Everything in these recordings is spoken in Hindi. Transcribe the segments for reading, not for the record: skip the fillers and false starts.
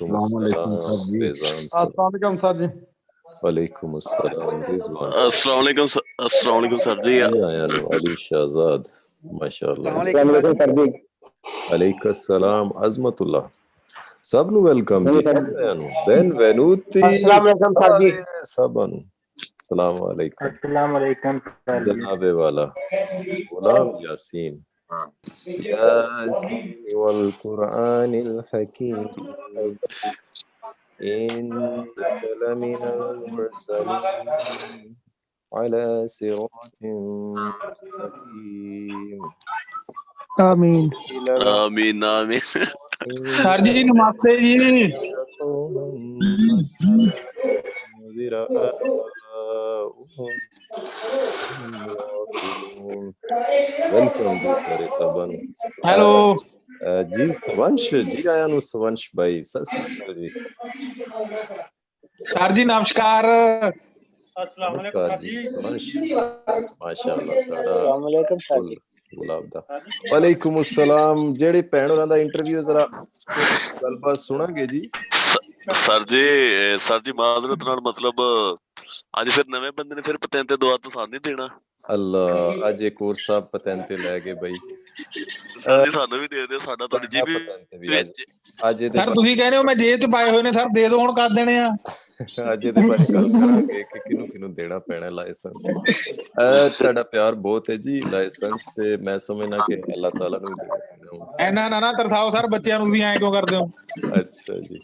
वालेकुम अस्सलाम फैजान सर। अस्सलाम वालेकुम सर जी। वालेकुम अस्सलाम रिजवान सर। अस्सलाम वालेकुम सर जी। आयान अली शहजाद माशाल्लाह। सर जी। अलैकुम अस्सलाम अजमतुल्लाह। सब नु वेलकम जी। आयान benvenuti अस्सलाम वालेकुम सर जी। सबन। अस्सलाम वालेकुम अस्सलाम वालेकुम सर जी। जनाबे वाला गुलाम यासीन यासीन वल कुरानिल हकीम इन्नका लमिनल मुरसलीन अला सिरातिम मुस्तकीम। आमीन। आमीन आमीन। सर जी नमस्ते जी। वेलकम जी सारे सबन। हेलो जी सवंश जी आया नु सवंश भाई सत श्री अकाल जी। सर जी नमस्कार। नमस्कार जी सवंश माशाअल्लाह साडा अस्सलाम वालेकुम सर फुल जी। गुलाब दा। वालेकुम अस्सलाम। जेड़े भैन होरां दा इंटरव्यू जरा गलबात सुनांगे जी। सर जी माजरत नाल मतलब अज फिर नवे बंदे ने फिर पतेंते ते दुआ तो सानू नहीं देना। अल्लाह अज एक और साहब पतेंते लै गए बई। सर जी सानू भी दे दियो साडा थोड़ी जी भी पतेंते भी विच। अज दे सर ਤੁਸੀਂ ਕਹਿੰਦੇ ਹੋ ਮੈਂ ਜੇਬ 'ਚ ਪਾਏ ਹੋਏ ਨੇ ਸਰ ਦੇ ਦਿਓ ਹੁਣ ਕਰ ਦੇਣੇ ਆ। ਅੱਜ ਇਹਦੇ ਬਾਰੇ ਗੱਲ ਕਰਾਂਗੇ ਕਿ ਕਿਹਨੂੰ ਕਿਹਨੂੰ ਦੇਣਾ ਪੈਣਾ ਲਾਇਸੈਂਸ। ਤੁਹਾਡਾ ਪਿਆਰ ਬਹੁਤ ਹੈ ਜੀ। ਲਾਇਸੈਂਸ ਤੇ ਮੈਂ ਸਮਝਣਾ ਕਿ ਅੱਲਾਹ ਤਾਲਾ ਨੂੰ ਵੀ ਦੇਣਾ ਪੈਣਾ ਹੁਣ। ਐਨਾ ਨਾ ਨਾ ਤਰਸਾਓ ਸਰ ਬੱਚਿਆਂ ਨੂੰ ਤੁਸੀਂ ਐਂ ਕਿਉਂ ਕਰਦੇ ਹੋ। ਅੱਛਾ ਜੀ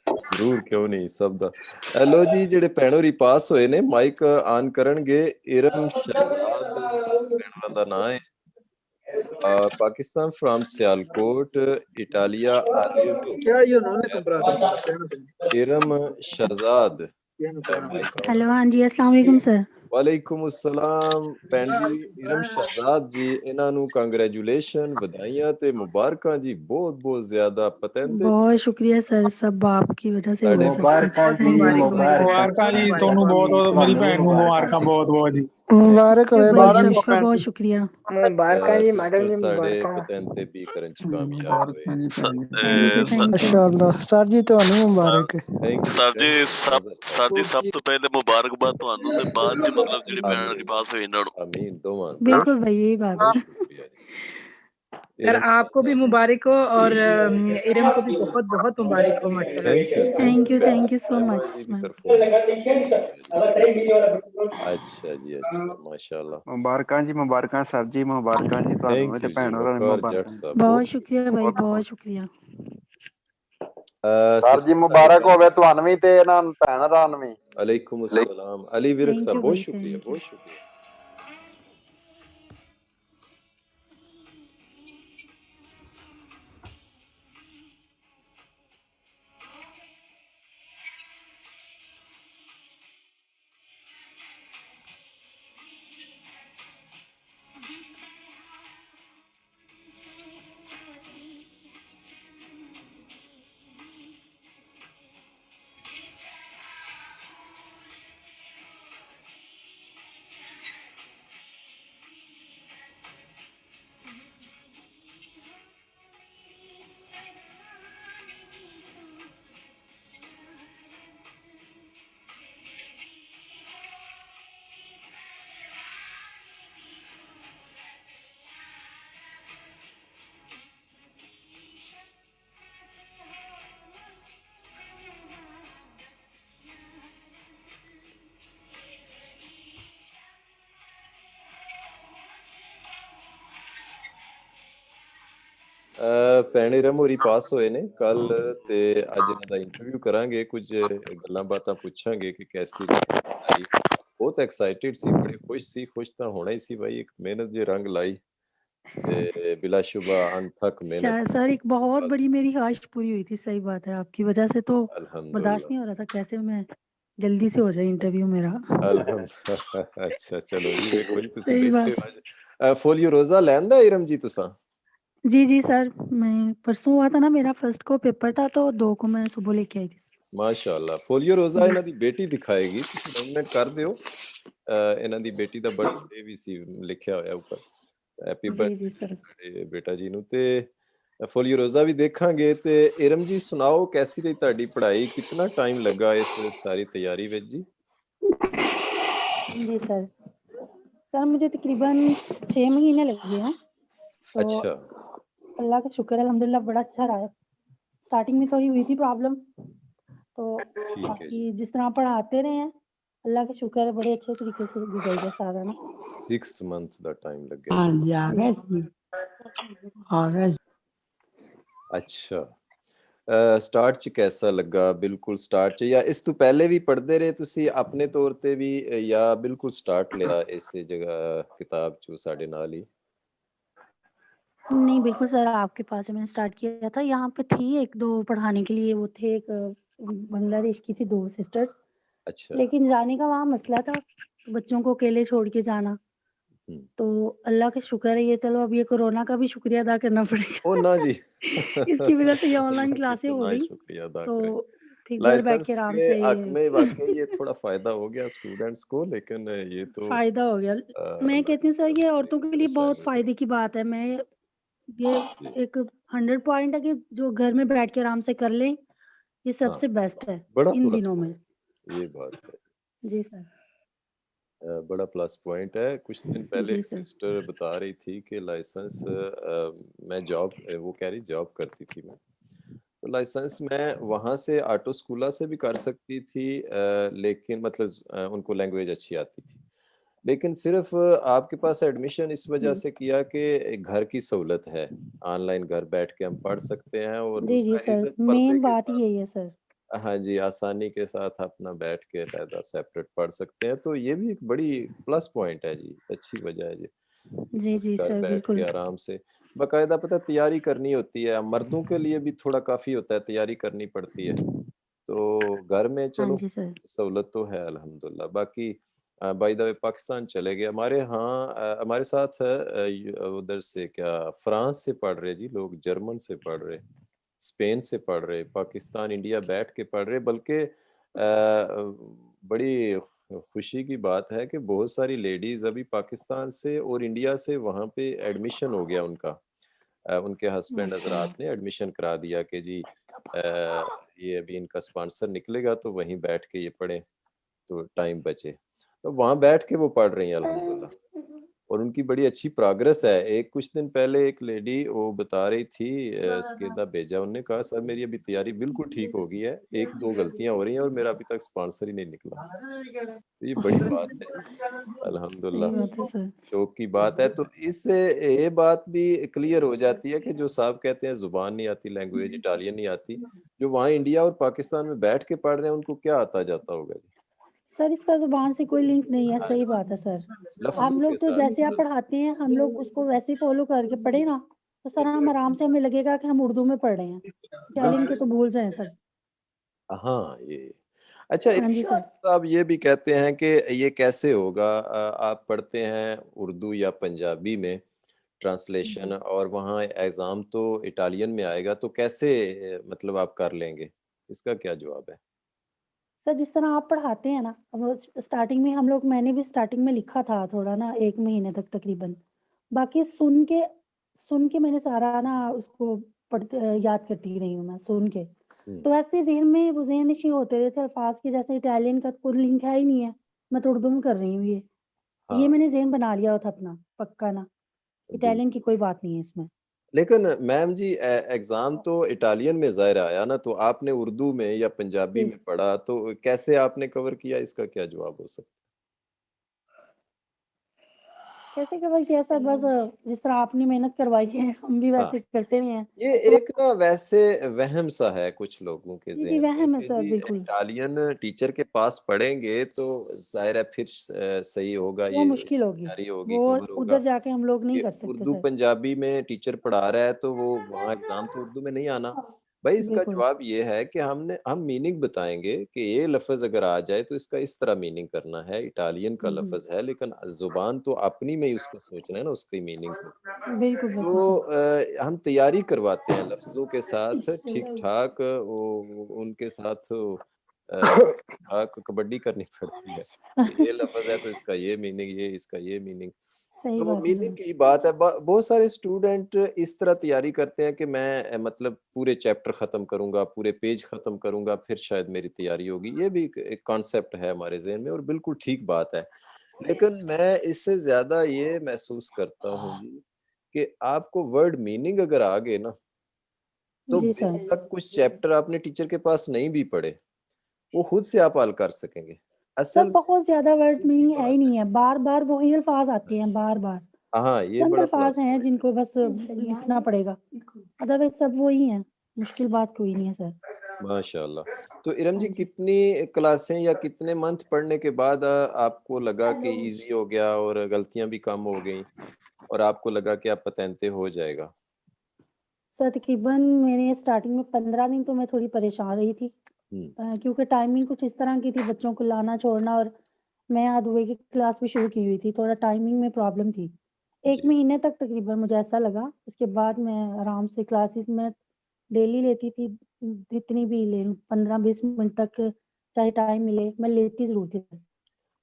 ਜ਼ਰੂਰ ਕਿਉਂ ਨਹੀਂ ਸਭ ਦਾ। ਲੋ ਜੀ ਜਿਹੜੇ ਭੈਣ ਹੋਰੀ ਪਾਸ ਹੋਏ ਨੇ ਮਾਈਕ ਆਨ ਕਰਨਗੇ। ਇਰਮ ਸ਼ਹਿਜ਼ਾਦ ਭੈਣ ਦਾ ਨਾਂ ਹੈ। Pakistan from Sialkot Italia Arezzo Iram Shahzad. Hello हाँ जी अस्सलाम वालेकुम सर। वालेकुम अस्सलाम भैन जी इरम शहजाद जी इन्हां नू कांग्रेचुलेशन ਵਧਾਈਆਂ ਤੇ ਮੁਬਾਰਕਾਂ जी बहुत बहुत ज्यादा पतेंते। बहुत शुक्रिया सर सब आपकी वजह से हुआ सब कुछ। मुबारਕਾਂ जी ਮੁਬਾਰਕਾਂ ਜੀ ਤੁਹਾਨੂੰ ਬਹੁਤ ਬਹੁਤ ਮੇਰੀ ਭੈਣ ਨੂੰ ਮੁਬਾਰਕਾਂ ਬਹੁਤ ਬਹੁਤ ਜੀ। मुबारक होए भाई भाई जी। सबका बहुत शुक्रिया। मुबारਕਾਂ जी मैडम सिस्टर जी साडे मुबारਕਾਂ। पतेंते भी करन च कामयाब हुए। Thank you thank you. माशाअल्लाह सर जी ਤੁਹਾਨੂੰ मुबारक है। थैंक यू सर जी सब तो पहले मुबारकबाद ਤੁਹਾਨੂੰ ਤੇ ਬਾਅਦ ਚ ਮਤਲਬ ਜਿਹੜੀ ਭੈਣ ਦੀ ਪਾਸ ਹੋਈ ਇਹਨਾਂ ਨੂੰ। आमीन दोवां। बिल्कुल भाई यही बात है। शुक्रिया जी। सर आपको भी मुबारक हो और इरम को भी बहुत बहुत मुबारक हो माशाल्लाह। Thank you so much. अच्छा जी अच्छा माशाल्लाह। मुबारਕਾਂ जी मुबारਕਾਂ सर जी मुबारਕਾਂ जी ਤੁਹਾਨੂੰ ਤੇ ਭੈਣ ਹੋਰਾਂ ਨੂੰ मुबारਕਾਂ। बहुत शुक्रिया भाई बहुत शुक्रिया। सर जी मुबारक होवे ਤੁਹਾਨੂੰ ਵੀ ਤੇ ਇਹਨਾਂ ਭੈਣ ਹੋਰਾਂ ਨੂੰ ਵੀ। अलैकुम अस्सलाम अली विरक साहब बहुत शुक्रिया बहुत शुक्रिया। ਭੈਣ ਇਰਮ ਹੋਰੀ ਪਾਸ ਹੋਏ ਨੇ ਕੱਲ ਤੇ ਅੱਜ ਇਹਨਾਂ ਦਾ ਇੰਟਰਵਿਊ ਕਰਾਂਗੇ। ਕੁਝ ਗੱਲਾਂ ਬਾਤਾਂ ਪੁੱਛਾਂਗੇ ਕਿ ਕੈਸੀ ਰਹੀ। ਬਹੁਤ ਐਕਸਾਈਟਿਡ ਸੀ ਬੜੇ ਖੁਸ਼ ਸੀ। ਖੁਸ਼ ਤਾਂ ਹੋਣਾ ਹੀ ਸੀ भाई। ਇੱਕ ਮਿਹਨਤ ਜੇ ਰੰਗ ਲਾਈ ਤੇ बिलाशुबा अनथक मेहनत। सर एक बहुत बड़ी मेरी ख्वाहिश पूरी हुई थी। सही बात है आपकी वजह से तो बर्दाश्त नहीं हो रहा था। कैसे मैं जल्दी से हो जाए इंटरव्यू मेरा। अच्छा चलो जी देखो जी तुसी बैठे हो। फोलियो रोजा लैंदा इरम जी तुसा? जी सर मैं परसों हुआ था ना मेरा फर्स्ट को पेपर था तो 2 को मैं सुबह लेके आई थी। माशाअल्लाह फोलियो रोजा ਇਹਨਾਂ ਦੀ ਬੇਟੀ ਦਿਖਾਏਗੀ। ਤੁਸੀਂ ਨੋਮੀਨੇਟ ਕਰ ਦਿਓ। ਇਹਨਾਂ ਦੀ ਬੇਟੀ ਦਾ ਬਰਥਡੇ ਵੀ ਸੀ ਲਿਖਿਆ ਹੋਇਆ ਉੱਪਰ। ਹੈਪੀ ਬਰਥਡੇ ਬੇਟਾ ਜੀ ਨੂੰ। ਤੇ ਫੁੱਲੀ ਰੋਜ਼ਾ ਵੀ ਦੇਖਾਂਗੇ ਤੇ ਇਰਮ ਜੀ ਸੁਣਾਓ ਕੈਸੀ ਰਹੀ ਤੁਹਾਡੀ ਪੜ੍ਹਾਈ ਕਿੰਨਾ ਟਾਈਮ ਲੱਗਾ ਇਸ ਸਾਰੀ ਤਿਆਰੀ ਵਿੱਚ ਜੀ जी सर। सर मुझे तकरीबन 6 महीने लगे हैं। तो अच्छा अल्लाह का शुक्र है अल्हम्दुलिल्लाह बड़ा अच्छा रहा है। स्टार्टिंग में थोड़ी हुई थी प्रॉब्लम, तो ठीक है बाकी जी जिस तरह पढ़ाते रहे हैं अल्लाह का शुक्र है बड़े अच्छे तरीके से गुजर गया सारा ना। 6 months ਦਾ ਟਾਈਮ ਲੱਗਿਆ हाँ जी आ गए आ गए। ਅੱਛਾ ਸਟਾਰਟ ਚ ਕੈਸਾ ਲੱਗਾ ਬਿਲਕੁਲ ਸਟਾਰਟ ਚ ਜਾਂ ਇਸ ਤੋਂ ਪਹਿਲੇ ਵੀ ਪੜ੍ਹਦੇ ਰਹੇ ਤੁਸੀਂ ਆਪਣੇ ਤੌਰ ਤੇ ਵੀ ਜਾਂ ਬਿਲਕੁਲ ਸਟਾਰਟ ਲਿਆ ਇਸੇ ਜਗ੍ਹਾ ਕਿਤਾਬ ਚੋਂ ਸਾਡੇ ਨਾਲ ਹੀ नहीं बिल्कुल सर आपके पास से मैंने स्टार्ट किया था। यहाँ पे थी 1-2 पढ़ाने के लिए, वो थे एक बांग्लादेश की थी 2 सिस्टर्स, अच्छा लेकिन जाने का वहाँ मसला था, बच्चों को अकेले छोड़ के जाना। तो अल्लाह का शुक्र है ये चलो अब ये कोरोना का भी शुक्रिया अदा करना पड़ेगा। ओ ना जी इसकी वजह से ये ऑनलाइन क्लासें हो कितना ही गई, शुक्रिया अदा तो करें फिर घर बैठ लाइसेंस के आराम के से हक में वाकई ये थोड़ा फायदा हो गया स्टूडेंट्स को लेकिन ये तो फ़ायदा हो गया। मैं अल्लाह कहती हूँ की सर तरफ ये से औरतों के लिए बहुत परेशानी है फ़ायदे की बात है। मैं ये जी एक 100 पॉइंट है कि जो घर में बैठ के आराम से कर लें, ये हाँ सबसे बेस्ट है बड़ा इन प्लस दिनों में। पॉइंट ये बात है जी सर। बड़ा प्लस पॉइंट है कुछ दिन पहले जी एक सर। सिस्टर बता रही थी कि लाइसेंस मैं जॉब वो कह रही जॉब करती थी मैं तो लाइसेंस मैं वहाँ से ऑटो स्कूला से भी कर सकती थी लेकिन मतलब उनको लैंग्वेज अच्छी आती थी लेकिन सिर्फ आपके पास एडमिशन इस वजह से किया कि घर की सहूलत है ऑनलाइन घर बैठ के हम पढ़ सकते हैं और जी, जी दूसरा सर, इज्जत पर्दे मेन के बात ही साथ यही है सर। हाँ जी, आसानी के साथ अपना बैठ के अलहदा सेपरेट पढ़ सकते हैं, तो ये भी एक बड़ी प्लस पॉइंट है जी, अच्छी वजह है जी। जी, जी घर सर, बैठ के बिल्कुल। आराम से बाकायदा पता है तैयारी करनी होती है, मर्दों के लिए भी थोड़ा काफ़ी होता है, तैयारी करनी पड़ती है। तो घर में हाँ चलो जी सर। सहूलत तो है अल्हम्दुलिल्लाह, बाकी बाय द वे पाकिस्तान चले गए, हमारे यहाँ हमारे साथ उधर से क्या फ्रांस से पढ़ रहे जी लोग, जर्मन से पढ़ रहे। स्पेन से पढ़ रहे, पाकिस्तान, इंडिया बैठ के पढ़ रहे बल्कि बड़ी खुशी की बात है कि बहुत सारी लेडीज़ अभी पाकिस्तान से और इंडिया से वहाँ पे एडमिशन हो गया उनका। उनके हस्बैंड हज़रात माशाल्लाह। ने एडमिशन करा दिया कि जी ये अभी इनका स्पॉन्सर निकलेगा तो वहीं बैठ के ये पढ़ें, तो टाइम बचे। तो वहाँ बैठ के वो पढ़ रही हैं अल्हम्दुलिल्लाह। और उनकी बड़ी अच्छी प्रोग्रेस है। एक कुछ दिन पहले एक लेडी वो बता रही थी सकेदा भेजा उन्होंने कहा सर मेरी अभी तैयारी बिल्कुल ठीक हो गई है। 1-2 गलतियाँ हो रही हैं और मेरा अभी तक स्पॉन्सर ही नहीं निकला। तो ये बड़ी बात है जी। सही अल्हम्दुलिल्लाह बात है सर। शौक की बात है। तो इससे ये बात भी क्लियर हो जाती है कि जो साहब कहते हैं ज़ुबान नहीं आती, लैंग्वेज इटालियन नहीं आती, जो वहाँ इंडिया और पाकिस्तान में बैठ के पढ़ रहे हैं उनको क्या आता जाता होगा जी? सर इसका ज़ुबान से कोई लिंक नहीं है, सही बात है सर। लफ्ज़ों हम के लोग तो साथ जैसे आप पढ़ाते हैं, हम लोग उसको वैसे ही फ़ॉलो करके पढ़े ना, तो सर हम आराम से हमें लगेगा कि हम उर्दू में पढ़ रहे हैं। इटालियन के बिल्कुल। तो भूल जाएँ सब। हाँ, ये अच्छा हाँ जी इरशाद सर। साहब ये भी कहते हैं कि ये कैसे होगा आप पढ़ते हैं उर्दू या पंजाबी में ट्रांसलेशन और वहाँ एग्ज़ाम तो इटालियन में आएगा तो कैसे मतलब आप कर लेंगे? इसका क्या जवाब है? सर जिस तरह आप पढ़ाते हैं ना, अब वो स्टार्टिंग में हम लोग मैंने भी स्टार्टिंग में लिखा था थोड़ा ना 1 महीने तक तकरीबन। बाकी सुन के मैंने सारा ना उसको याद करती रही हूँ मैं सुन के। हुँ, तो ऐसे ज़हन में वो ज़हन-नशीं होते रहते अल्फ़ाज़ के जैसे इटालियन का कोई लिंक है ही नहीं है। मैं तो उर्दू में कर रही हूँ ये। ये हाँ, मैंने ज़हन बना लिया था अपना पक्का ना। इटालियन की बिल्कुल। कोई बात नहीं है इसमें। लेकिन मैम जी एग्ज़ाम तो इटालियन में ज़ाहिर आया ना, तो आपने उर्दू में या पंजाबी जी। में पढ़ा तो कैसे आपने कवर किया इसका क्या जवाब हो सकता है? कैसे कवर किया सर बस जिस तरह आपने मेहनत करवाई है हम भी हाँ। वैसे करते रहे हैं। ये तो एक ना वैसे वहम सा है कुछ लोगों के जी, जी ज़हन में वहम है कि सर जी बिल्कुल। इटालियन टीचर के पास पढ़ेंगे तो ज़ाहिर है फिर सही होगा वो ये मुश्किल होगी। तैयारी होगी, वो कवर होगा। उधर जाके हम लोग नहीं ये कर सकते उर्दू सर। पंजाबी में टीचर पढ़ा रहा है तो वो वहाँ एग्ज़ाम तो उर्दू में नहीं आना। भाई इसका बिल्कुल। जवाब ये है कि हम मीनिंग बताएँगे कि ये लफ़्ज़ अगर आ जाए तो इसका इस तरह मीनिंग करना है, इटालियन का हुँ, हुँ। लफ़्ज़ है लेकिन ज़ुबान तो अपनी में ही उसको सोचना है ना उसकी मीनिंग को। बिल्कुल, बिल्कुल तो सर। हम तैयारी करवाते हैं लफ्ज़ों के साथ ठीक-ठाक वो उनके साथ ठीक-ठाक कबड्डी करनी पड़ती है। कि ये लफ़्ज़ है तो इसका ये मीनिंग, ये इसका ये मीनिंग। सही तो बात है उम्मीद सर। की बात है। बहुत सारे स्टूडेंट इस तरह तैयारी करते हैं कि मैं मतलब पूरे चैप्टर खत्म करूंगा, पूरे पेज खत्म करूंगा, फिर शायद मेरी तैयारी होगी। ये भी एक कॉन्सेप्ट है हमारे जहन में और बिल्कुल ठीक बात है। लेकिन मैं इससे ज्यादा ये महसूस करता हूँ जी कि आपको वर्ड मीनिंग अगर आ गए ना, तो जी सर। बेशक कुछ चैप्टर आपने टीचर के पास नहीं भी पढ़े, वो खुद से आप हल कर सकेंगे। सर असल बहुत ज्यादा वर्ड्स में मीनिंग ये है ही बात नहीं है, बार बार वही अल्फाज आते हैं बार बार। हाँ, ये चंद बड़ा अल्फाज प्लस हैं पॉइंट है। जिनको बस लिखना पड़ेगा, अदरवाइज सब वही है। मुश्किल बात कोई नहीं है सर। माशाल्लाह। तो इरम जी हाँ जी। कितनी क्लासें या कितने मंथ पढ़ने के बाद आपको लगा कि इजी हो गया और गलतियां भी कम हो गई और आपको लगा कि आप पतेंते हो जाएगा? सर तकरीबन मेरे स्टार्टिंग में 15 दिन तो मैं थोड़ी परेशान रही थी, क्योंकि टाइमिंग कुछ इस तरह की थी, बच्चों को लाना छोड़ना, और मैं दुबई की क्लास भी शुरू की हुई थी, थोड़ा टाइमिंग में प्रॉब्लम थी। 1 जी। महीने तक तकरीबन मुझे ऐसा लगा, उसके बाद मैं आराम से क्लासेस में डेली लेती थी, जितनी भी ले लूँ 15-20 मिनट तक चाहे टाइम मिले, मैं लेती ज़रूर थी।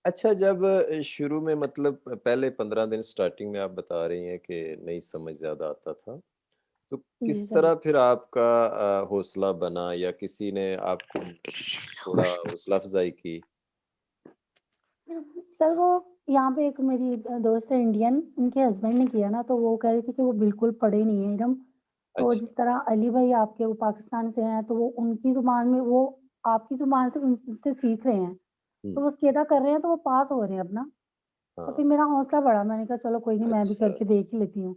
अच्छा, जब शुरू में मतलब पहले 15 दिन स्टार्टिंग में आप बता रही हैं कि नहीं समझ ज़्यादा आता था, तो जी किस सर। तरह फिर आपका हौसला बना या किसी ने आपको थोड़ा हौसला अफ़ज़ाई की? सर वो यहाँ पे एक मेरी दोस्त है इंडियन, उनके हस्बैंड ने किया ना, तो वो कह रही थी कि वो बिल्कुल पढ़े नहीं है इरम। तो अच्छा। जिस तरह अली भाई आपके वो पाकिस्तान से हैं, तो वो उनकी ज़ुबान में वो आपकी ज़ुबान से उनसे सीख रहे हैं, तो हुँ। वो इसकेदा कर रहे हैं, तो वो पास हो रहे हैं अपना। तो हाँ। फिर मेरा हौसला बढ़ा, मैंने कहा चलो कोई नहीं, मैं भी अच्छा, करके अच्छा। देख ही लेती हूँ।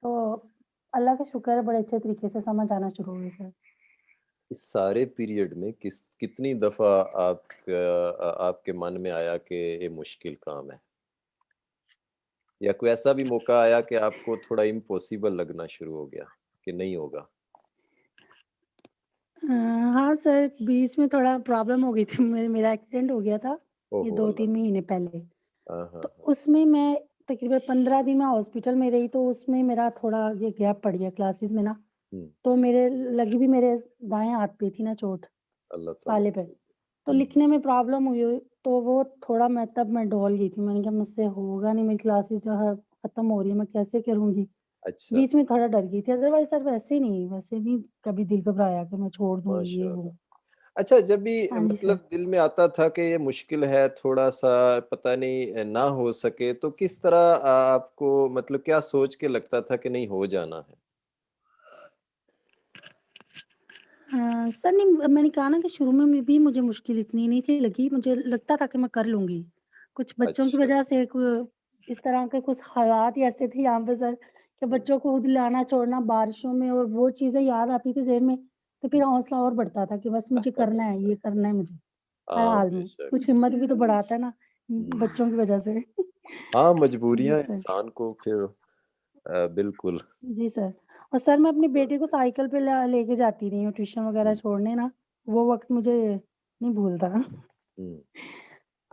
तो अल्लाह का शुक्र है, बड़े अच्छे तरीके से समझ आना शुरू हुई सर। इस सारे पीरियड में कितनी दफ़ा आपके मन में आया कि ये मुश्किल काम है? या कोई ऐसा भी मौका आया कि आपको थोड़ा इम्पॉसिबल लगना शुरू हो गया कि नहीं होगा? हाँ सर, बीच में थोड़ा प्रॉब्लम हो गई थी, मेरा एक्सीडेंट हो गया था, ये ओहो! अल्लाह 2-3 से महीने पहले। हाँ, हाँ, तो हाँ। उसमें मैं तकरीबन 15 दिन मैं हॉस्पिटल में रही, तो उसमें मेरा थोड़ा ये गैप पड़ गया क्लासेस में ना, हुँ, तो मेरे लगी भी मेरे दाएँ हाथ पे थी ना चोट, अल्लाह ताला पाले पे। से तो हुँ, लिखने में प्रॉब्लम हुई, तो वो थोड़ा मैं डॉल गई थी। मैंने कहा मुझसे होगा नहीं, मेरी क्लासेस जो है खत्म हो रही है, मैं कैसे करूँगी? अच्छा, बीच में थोड़ा डर गई थी, अदरवाइज़ सर वैसे नहीं कभी दिल घबराया कि मैं छोड़ दूँगी ये वो। माशाअल्लाह। अच्छा, जब भी हाँ जी सर। मतलब दिल में आता था कि ये मुश्किल है, थोड़ा-सा पता नहीं ना हो सके, तो किस तरह आपको मतलब क्या सोच के लगता था कि नहीं हो जाना है? सर नहीं, मैंने कहा ना कि शुरू में भी मुझे मुश्किल इतनी नहीं थी लगी, मुझे लगता था कि मैं कर लूँगी। कुछ बच्चों की अच्छा, वजह से इस तरह के कुछ हालात ही ऐसे थे यहाँ पे सर, कि हुँ, बच्चों को खुद लाना छोड़ना बारिशों में, और वो चीज़ें याद आती थी ज़हन में, तो हुँ। फिर हौसला और बढ़ता था कि बस मुझे करना है, अच्छा, ये करना है मुझे, हर हाँ, हाल में। बेशक। कुछ हिम्मत भी तो बढ़ाता है ना, हुँ। बच्चों की वजह से। हाँ, जी मजबूरियाँ सर। इंसान को फिर बिल्कुल। जी सर। और सर मैं अपनी बेटी को साइकिल पे लेके जाती रही हूँ ट्यूशन वगैरह हुँ, छोड़ने ना, वो वक़्त मुझे नहीं भूलता। हुँ।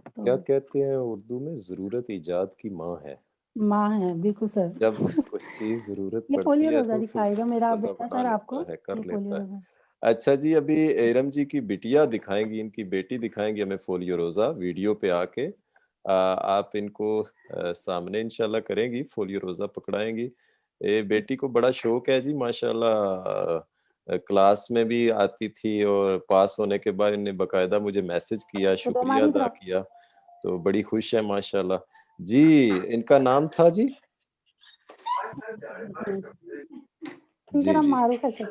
तो क्या कहते हैं उर्दू में ज़रूरत ईजाद की माँ है। माँ है, बिल्कुल सर। जब कोई चीज़ ज़रूरत ये पड़ती पोलियो है रोज़ा तो फिर दिखाएगा मेरा बंदा बेटा बना सर आपको, लेता है, कर ये पोलियो लेता है। रोज़ा। अच्छा जी, अभी इरम जी की बिटिया दिखाएँगी, इनकी बेटी दिखाएँगी हमें फ़ोलियो रोज़ा वीडियो पे आके। आप इनको सामने इंशाल्लाह करेंगी, फ़ोलियो रोज़ा पकड़ाएँगी। बेटी को बड़ा शौक है जी माशाल्लाह। क्लास में भी आती थी और पास होने के बाद इन्हें बाकायदा मुझे मैसेज किया, तो शुक्रिया हमारी अदा तरफ किया, तो बड़ी खुश है माशाल्लाह। जी, इनका नाम था जी? इनका जी, नाम जी। मारूफ है सर,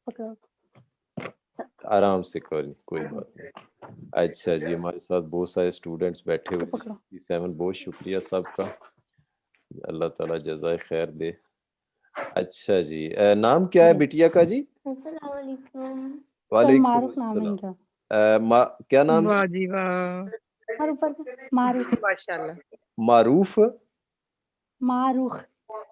पकड़ो। आराम से कोई बात नहीं। अच्छा जी, हमारे साथ बहुत सारे स्टूडेंट्स बैठे इसको हुए हैं। पकड़ो। जी 7 बहुत शुक्रिया सबका। अल्लाह ताला जज़ाए खैर दे। अच्छा जी, नाम क्या है जी। बिटिया का जी? अस्सलाम वालेकुम। सर वालेकुम मारूफ नाम है अस्सलाम। इनका। मा क्या नाम जी? वाह जी वाह! और ऊपर मारूफ, माशाल्लाह। मारूफ? मारूख।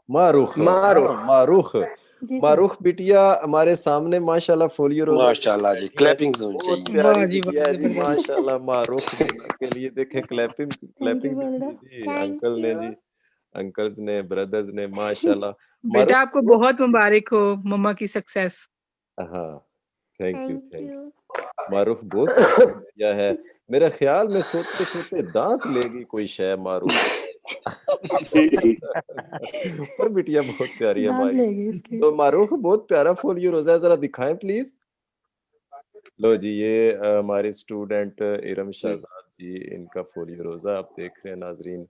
मारुख, मारूख। हाँ, मारुख। जी सर। मारुख बिटिया हमारे सामने माशाल्लाह फ़ोलियो रोज़ा लेके माशाल्लाह जी, बैठी है। क्लैपिंग जोन बहुत चाहिए। वाह प्यारी जी वाह! बिटिया है जी ज़बरदस्त। माशाल्लाह। मारुख के लिए देखें क्लैपिंग थैंक यू क्लैपिंग भी बोल की दो। है जी, थैंक अंकल ने यू। जी, अंकल्स ने, ब्रदर्स ने माशाल्लाह। बेटा मारुख आपको बहुत बहुत मुबारक हो मम्मा की सक्सेस। हाँ, थैंक थैंक यू। यू। मारूफ बहुत प्यारी बिटिया है। मेरे ख्याल में सोते-सोते दाँत लेगी कोई शै मारूफ। पर बिटिया बहुत प्यारी है डांट हमारी। लेगी इसकी। तो मारूफ बहुत प्यारा फोलियो रोजा है, जरा दिखाएं प्लीज। लो जी, ये हमारे स्टूडेंट इरम शहजाद जी, इनका फोलियो रोजा आप देख रहे हैं नाजरीन।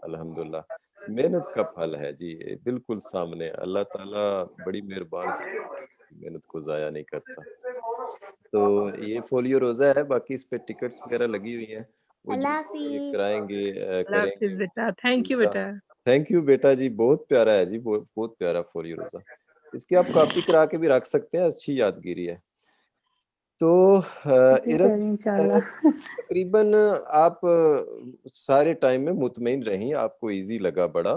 अल्हम्दुलिल्लाह, मेहनत का फल है जी, ये बिल्कुल सामने। अल्लाह ताला बड़ी मेहरबान मेहनत को जाया नहीं करता। तो ये फोलियो रोजा है, बाकी इस पे टिकट्स वगैरह लगी हुई हैं, वो जो अल्लाह ये हाफिज। कराएंगे अल्लाह हाफिज करेंगे बेटा, थैंक यू बेटा। थैंक यू बेटा जी, बहुत प्यारा है जी, बहुत बहुत प्यारा फोलियो रोजा। इसकी आप कॉपी करा के भी रख सकते हैं, अच्छी यादगिरी है। तो जी इरम सर जी, इंशाल्लाह। तकरीबन आप सारे टाइम में मुतमईन रहीं, आपको इजी लगा बड़ा।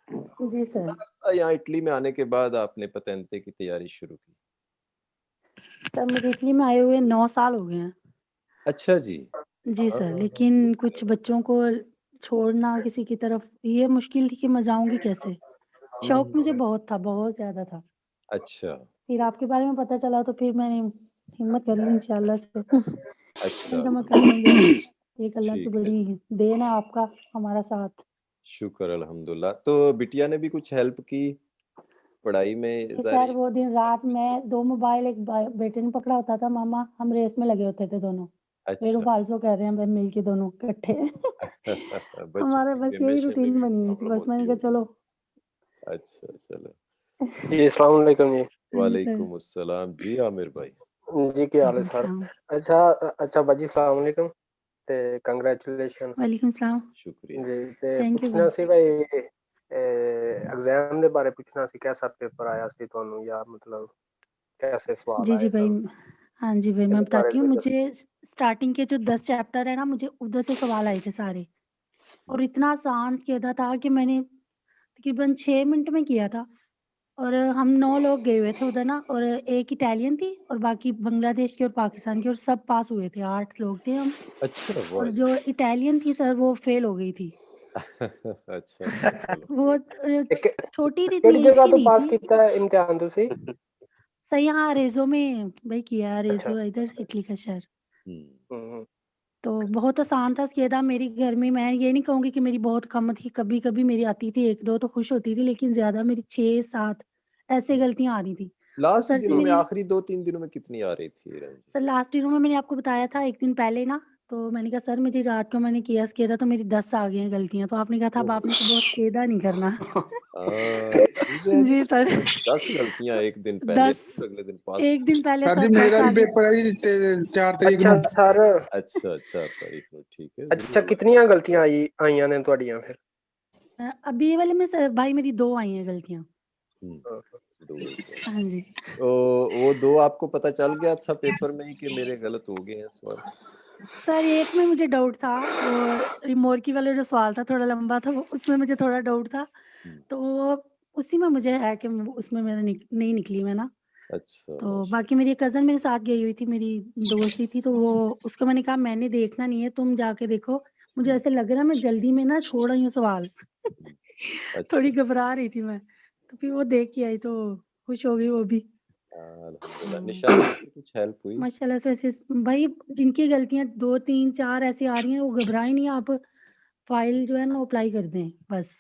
जी सर। कितना अरसा यहाँ इटली में आने के बाद आपने पतेंते की तैयारी शुरू की? सर मुझे इटली में आए हुए 9 साल हो गए हैं। अच्छा जी। जी सर, लेकिन कुछ बच्चों को छोड़ना किसी की तरफ ये मुश्किल थी कि मैं जाऊँगी कैसे? शौक मुझे बहुत था, बहुत ज़्यादा था। अच्छा, फिर आपके बारे में पता चला तो फिर मैंने हिम्मत कर ली इंशाल्लाह से। मैंने अच्छा, कहा मैं कर लूँगी। एक अल्लाह की ठीक है बड़ी जी। देन है आपका हमारा साथ। शुक्र अल्हम्दुलिल्लाह। तो बिटिया ने भी कुछ हेल्प की पढ़ाई में? जी ज़ाहिर सर, वो दिन रात में 2 मोबाइल एक बेटे ने पकड़ा होता था, मामा हम रेस में लगे होते थे दोनों। मेरे अच्छा। फालसो कर रहे हैं भाई मिल के दोनों इकट्ठे। बच्चों हमारा की बस यही हमेशा रूटीन वही बनी हुई थी, प्रॉब्लम बस होती मैंने कहा होगी। चलो। अच्छा, चलो। जी अस्सलाम वालेकुम जी। हाँ जी सर। वालेकुम अस्सलाम जी, आमिर भाई। जी क्या हाल है वालेकुम सर? सलाम। अच्छा बाजी अस्सलाम वालेकुम ते कंग्रेचुलेशन वालेकुम सलाम। शुक्रिया। जी ते थैंक यू पुछना भाई। सी भाई एग्जाम दे बारे पुछना सी कैसा पेपर आया सी ਤੁਹਾਨੂੰ या मतलब कैसे सवाल जी, आए जी भाई। सन हाँ जी भाई, मैं ਇਹਦੇ बारे बताती हूँ, में मुझे स्टार्टिंग के जो 10 चैप्टर है ना, मुझे उधर से सवाल आए थे सारे और इतना आसान किया था कि मैंने तकरीबन 6 मिनट में किया था और हम 9 लोग गए हुए थे उधर ना और एक इटालियन थी और बाकी बांग्लादेश के और पाकिस्तान के और सब पास हुए थे, 8 लोग थे हम अच्छा, वाह और जी। जो इटालियन थी सर वो फेल हो गई थी। अच्छा, अच्छा, चलो। वो एक छोटी थी, ਕਿਹੜੀ इतनी एज जगह की तो नहीं पास थी। ਕੀਤਾ है इम्तिहान ਤੁਸੀਂ? सर यहाँ अरेज़ो में भाई किया है, अच्छा अरेज़ो इधर इटली का शहर। हुँ, हम्म तो अच्छा। बहुत आसान था सीधा मेरी घर में मैं ये नहीं कहूँगी कि मेरी बहुत कम थी, कभी-कभी मेरी आती थी 1-2 तो खुश होती थी, लेकिन ज़्यादा मेरी 6-7 ऐसे गलतियाँ आ रही थी। तो लास्ट सर से दिनों में, मेरी आखिरी 2-3 दिनों में कितनी आ रही थी इरम जी? सर लास्ट दिनों में मैंने आपको बताया था 1 दिन पहले ना, तो मैंने कहा सर मेरी रात को मैंने कियास किया था तो मेरी 10 आ गई हैं गलतियाँ, तो आपने कहा था अब ओहो! आपने से बहुत स्केदा नहीं करना। सही है जी। जी सर। 10 गलतियाँ एक दिन पहले 10 थी और अगले दिन पास। 1 दिन पहले सर जी सर 10 मेरा आ भी गए। पेपर है जी 4 तरीक अच्छा ਨੂੰ। सर अच्छा, 4 तारीख को, ठीक है, अच्छा ज़रूर। कितनियां गलतियां आईयां ने ਤੁਹਾਡੀਆਂ फिर? अभी ये वाले में भाई मेरी 2 आई हैं गलतियाँ। हुँ, 2 गलतियाँ। हाँ जी। तो वो 2 आपको पता चल गया था पेपर में ही कि मेरे गलत हो गए हैं सवाल? सर एक में मुझे डाउट था, वो रिमोर्की वाला जो सवाल था थोड़ा लंबा था, वो उसमें मुझे थोड़ा डाउट था। हुँ, तो वो उसी में मुझे है कि उसमें मेरा नहीं निकली मैं ना। अच्छा, तो माशा बाकी मेरी कज़न मेरे साथ गई हुई थी, मेरी दोस्ती थी, तो वो उसको मैंने कहा मैंने देखना नहीं है, तुम जाके देखो। मुझे हुँ, ऐसे लग रहा है मैं जल्दी में ना छोड़ आई हूँ सवाल। हुँ, थोड़ी अच्छा। घबरा रही थी मैं। तो फिर वो देख के आई तो खुश हो गई वो भी। अल्हम्दुलिल्लाह, हुँ। निशानियों की कुछ हेल्प हुई? माशाल्लाह से वैसे भाई जिनकी गलतियाँ 2, 3, 4 ऐसी आ रही हैं, वो घबराएँ नहीं, आप फ़ाइल जो है ना वो अप्लाई कर दें, बस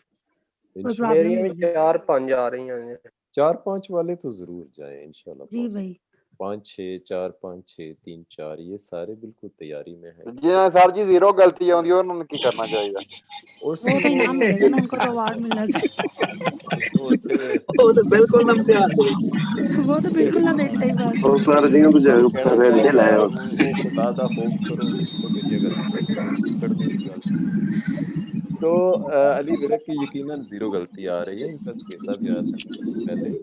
कोई इंशाल्लाह। प्रॉब्लम मेरियां नहीं भी होगी। 4-5 आ रही हैं। 4-5 वाले तो ज़रूर जाएँ, इंशाल्लाह जी पास। भाई। 5-6, 4-5-6, 3-4 ये सारे बिल्कुल तैयारी में हैं। ਜਿਹਨਾਂ ਸਰ ਜੀ ਜ਼ੀਰੋ ਗਲਤੀ ਆਉਂਦੀ ਉਹਨਾਂ ਨੂੰ ਕੀ ਕਰਨਾ ਚਾਹੀਦਾ? वो तो इनाम मिलेगा ना, उसमें उनको तो अवार्ड मिलना चाहिए। ਉੱਥੇ वो तो बिल्कुल ना इम्तिहान दे। वो तो बिल्कुल ना देख, सही बात है। ਉਹ ਸਰ ਜੀ ਨੂੰ मैं ਬੁਝਾਓ कहना ਫਸੇ ਦੇ चाहूँगा ਲਾਇਓ वो खुदा दा खौफ करो, देखो मेरियां गलतियां तुहानू चिक्कड़ दे इस गल ते। तो अली विरक की यकीनन 0 गलती आ रही है, इनका स्केता भी आया था कुछ दिन पहले।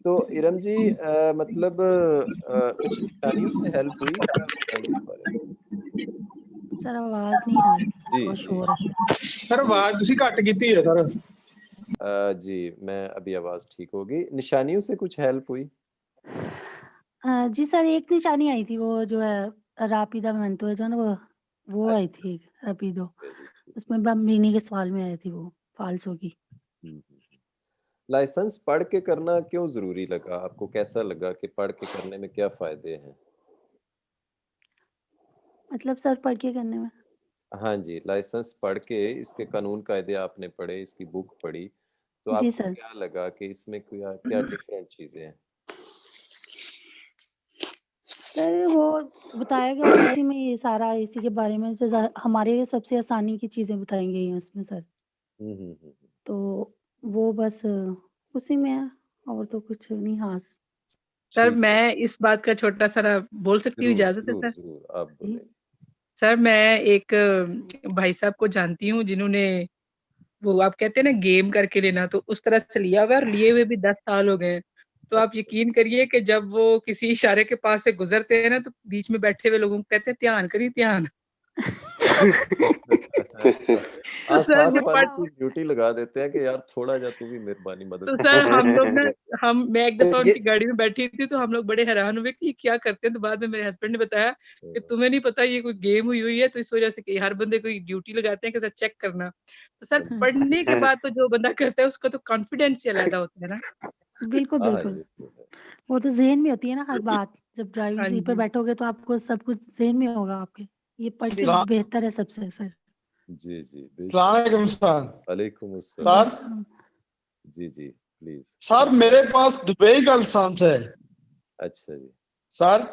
तो इरम जी मतलब कुछ निशानियों से हेल्प हुई, क्या बताएँगे इस बारे में? सर आवाज़ नहीं आ रही, जी, बहुत जी। शोर है। ਸਰ ਆਵਾਜ਼ ਤੁਸੀਂ ਘੱਟ ਕੀਤੀ ਹੈ ਸਰ। जी, मैं अभी आवाज़ ठीक होगी। निशानियों से कुछ हेल्प हुई? जी सर एक निशानी आई थी, वो जो है रापिदा मेंटो है जो है ना वो आई अच्छा, थी एक रापिडो। ठीक है जी, ठीक है। उसमें बम्बिनी के सवाल में आई थी वो, फ़ाल्सो की। हुँ, हुँ, हुँ। लाइसेंस पढ़ के करना क्यों ज़रूरी लगा? आपको कैसा लगा कि पढ़ के करने में क्या फ़ायदे हैं? मतलब सर पढ़ के करने में? हाँ जी, लाइसेंस पढ़ के इसके कानून कायदे आपने पढ़े, इसकी बुक पढ़ी, तो जी आपको सर। क्या लगा कि इसमें क्या क्या डिफरेंट चीज़ें हैं? सर वो बताया गया है उसी में ये सारा इसी के बारे में जो हमारे लिए सबसे आसानी की चीज़ें बताई गई हैं उसमें सर। हुँ, हुँ, हुँ, हुँ। तो वो बस उसी में है और तो कुछ नहीं ख़ास। सर ठीक है, मैं इस बात का छोटा-सा ना बोल सकती हूँ, ज़रूर, इजाज़त है ज़रूर, सर? ज़रूर, आप जी। बोलें। सर मैं एक भाई साहब को जानती हूँ जिन्होंने वो आप कहते हैं ना गेम करके लेना, तो उस तरह से लिया हुआ है और लिए हुए भी 10 साल हो गए हैं। तो आप अच्छा, यकीन करिए कि जब वो किसी इशारे के पास से गुज़रते हैं ना, तो बीच में बैठे हुए लोगों को कहते हैं, "ध्यान करिए, ध्यान।" अच्छा। तो हाँ, सर साथ जब वाले पढ़ की ड्यूटी लगा देते हैं कि यार थोड़ा जा तू भी मेहरबानी मदद तो कर। सर हम लोग ना मैं एक दफ़ा ये उनकी गाड़ी में बैठी थी, तो हम लोग बड़े हैरान हुए कि ये क्या करते हैं? तो बाद में मेरे हस्बैंड ने बताया कि हाँ, तुम्हें नहीं पता ये कोई गेम हुई हुई है, तो इस वज़ह से कि हर बंदे को ये ड्यूटी लगाते हैं कि सर चेक करना। तो सर हाँ जी। हाँ, पढ़ने के बाद तो जो बंदा करता है उसका तो कॉन्फिडेंस ही अलग होता है ना। बिल्कुल, हाँ, बिल्कुल। ये तो है। वो तो ज़हन में होती है ना हर बात। जब ड्राइविंग हाँ सीट पे जी, बैठोगे तो आपको सब कुछ ज़हन में होगा आपके। ये पढ़ के बिल्कुल। बेहतर है सबसे सर। जी, जी, बेशक। सलाम सर। वालेकुम वालेकुम अस्सलाम। सर सलाम। जी, जी, प्लीज़ सर फरमाइए। मेरे पास दुबई का लाइसेंस है। अच्छा जी। सर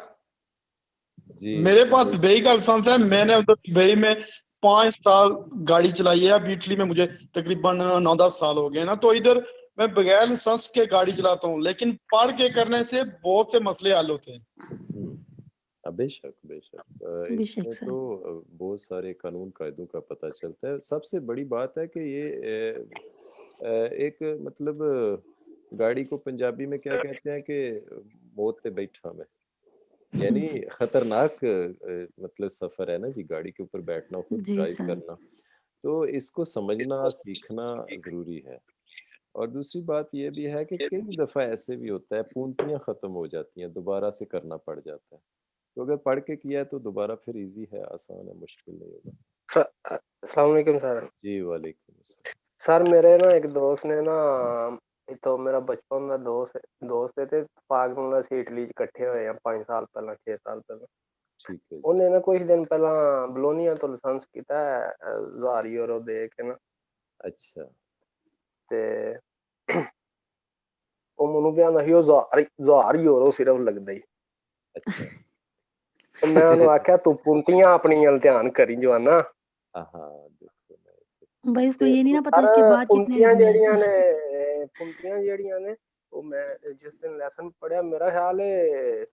जी, मेरे पास दुबई दुबई का लाइसेंस है। मैंने उधर दुबई में 5 साल गाड़ी चलाई है। अब इटली में मुझे तकरीबन 9-10 साल हो गए ना। तो इधर मैं बगैर लाइसेंस के गाड़ी चलाता हूँ, लेकिन पढ़ के करने से बहुत से मसले हल होते हैं। हुँ। बेशक, बेशक। बेशक इसमें सर। तो बहुत सारे कानून कायदों का पता चलता है। सबसे बड़ी बात है कि ये एक मतलब गाड़ी को पंजाबी में क्या कहते हैं कि मौत ते बैठा मैं। यानी खतरनाक मतलब सफ़र है ना जी, गाड़ी के ऊपर बैठना, खुद जी ड्राइव सर। करना। तो इसको समझना, सीखना ज़रूरी है। और दूसरी बात ये भी है कि कई दफ़ा ऐसे भी होता है, पूँतियाँ ख़त्म हो जाती हैं, दोबारा से करना पड़ जाता है। तो अगर पढ़ के किया है तो दोबारा फिर ईज़ी है, आसान है, मुश्किल नहीं होगा। अस्सलाम वालेकुम सर। जी, वालेकुम अस्सलाम। सर मेरे ना एक दोस्त ने ना तो मेरा बचपन ਦਾ ਦੋਸਤ ਹੈ ਤੇ ਪਾਕ ਨੂੰ ਅਸੀਂ ਇਟਲੀ ਚ ਇਕੱਠੇ ਹੋਏ ਆ 5 ਸਾਲ ਪਹਿਲਾਂ 6 ਸਾਲ ਪਹਿਲਾਂ ठीक है जी। ਉਹਨੇ ਨਾ ਕੁਝ ਦਿਨ ਪਹਿਲਾਂ ਬਲੋਨੀਆ ਤੋਂ ਲਾਇਸੈਂਸ ਕੀਤਾ 1000 ਯੂਰੋ ਦੇ ਕੇ ਨਾ अच्छा, ਤੇ ਉਹ ਮੈਨੂੰ ਕਹਿੰਦਾ ਸੀ ਉਹ 1000 ਯੂਰੋ ਸਿਰਫ ਲੱਗਦਾ ਹੀ अच्छा। ਤੇ ਮੈਂ ਉਹਨੂੰ ਆਖਿਆ ਤੂੰ ਪੁੰਟੀਆਂ ਆਪਣੀਆਂ ਵੱਲ ਧਿਆਨ ਕਰੀ ਜਵਾਨਾ हाँ, देखो मैं भाई उसको ਤੇ ये नहीं ना पता ਸਰ उसके बाद कितने ਪੁੰਟੀਆਂ लगने ਜਿਹੜੀਆਂ हैं। ਨੇ ਪੁੰਟੀਆਂ ਜਿਹੜੀਆਂ ਨੇ ਉਹ ਮੈਂ ਜਿਸ ਦਿਨ ਲੈਸਨ ਪੜਿਆ ਮੇਰਾ ਖਿਆਲ ਹੈ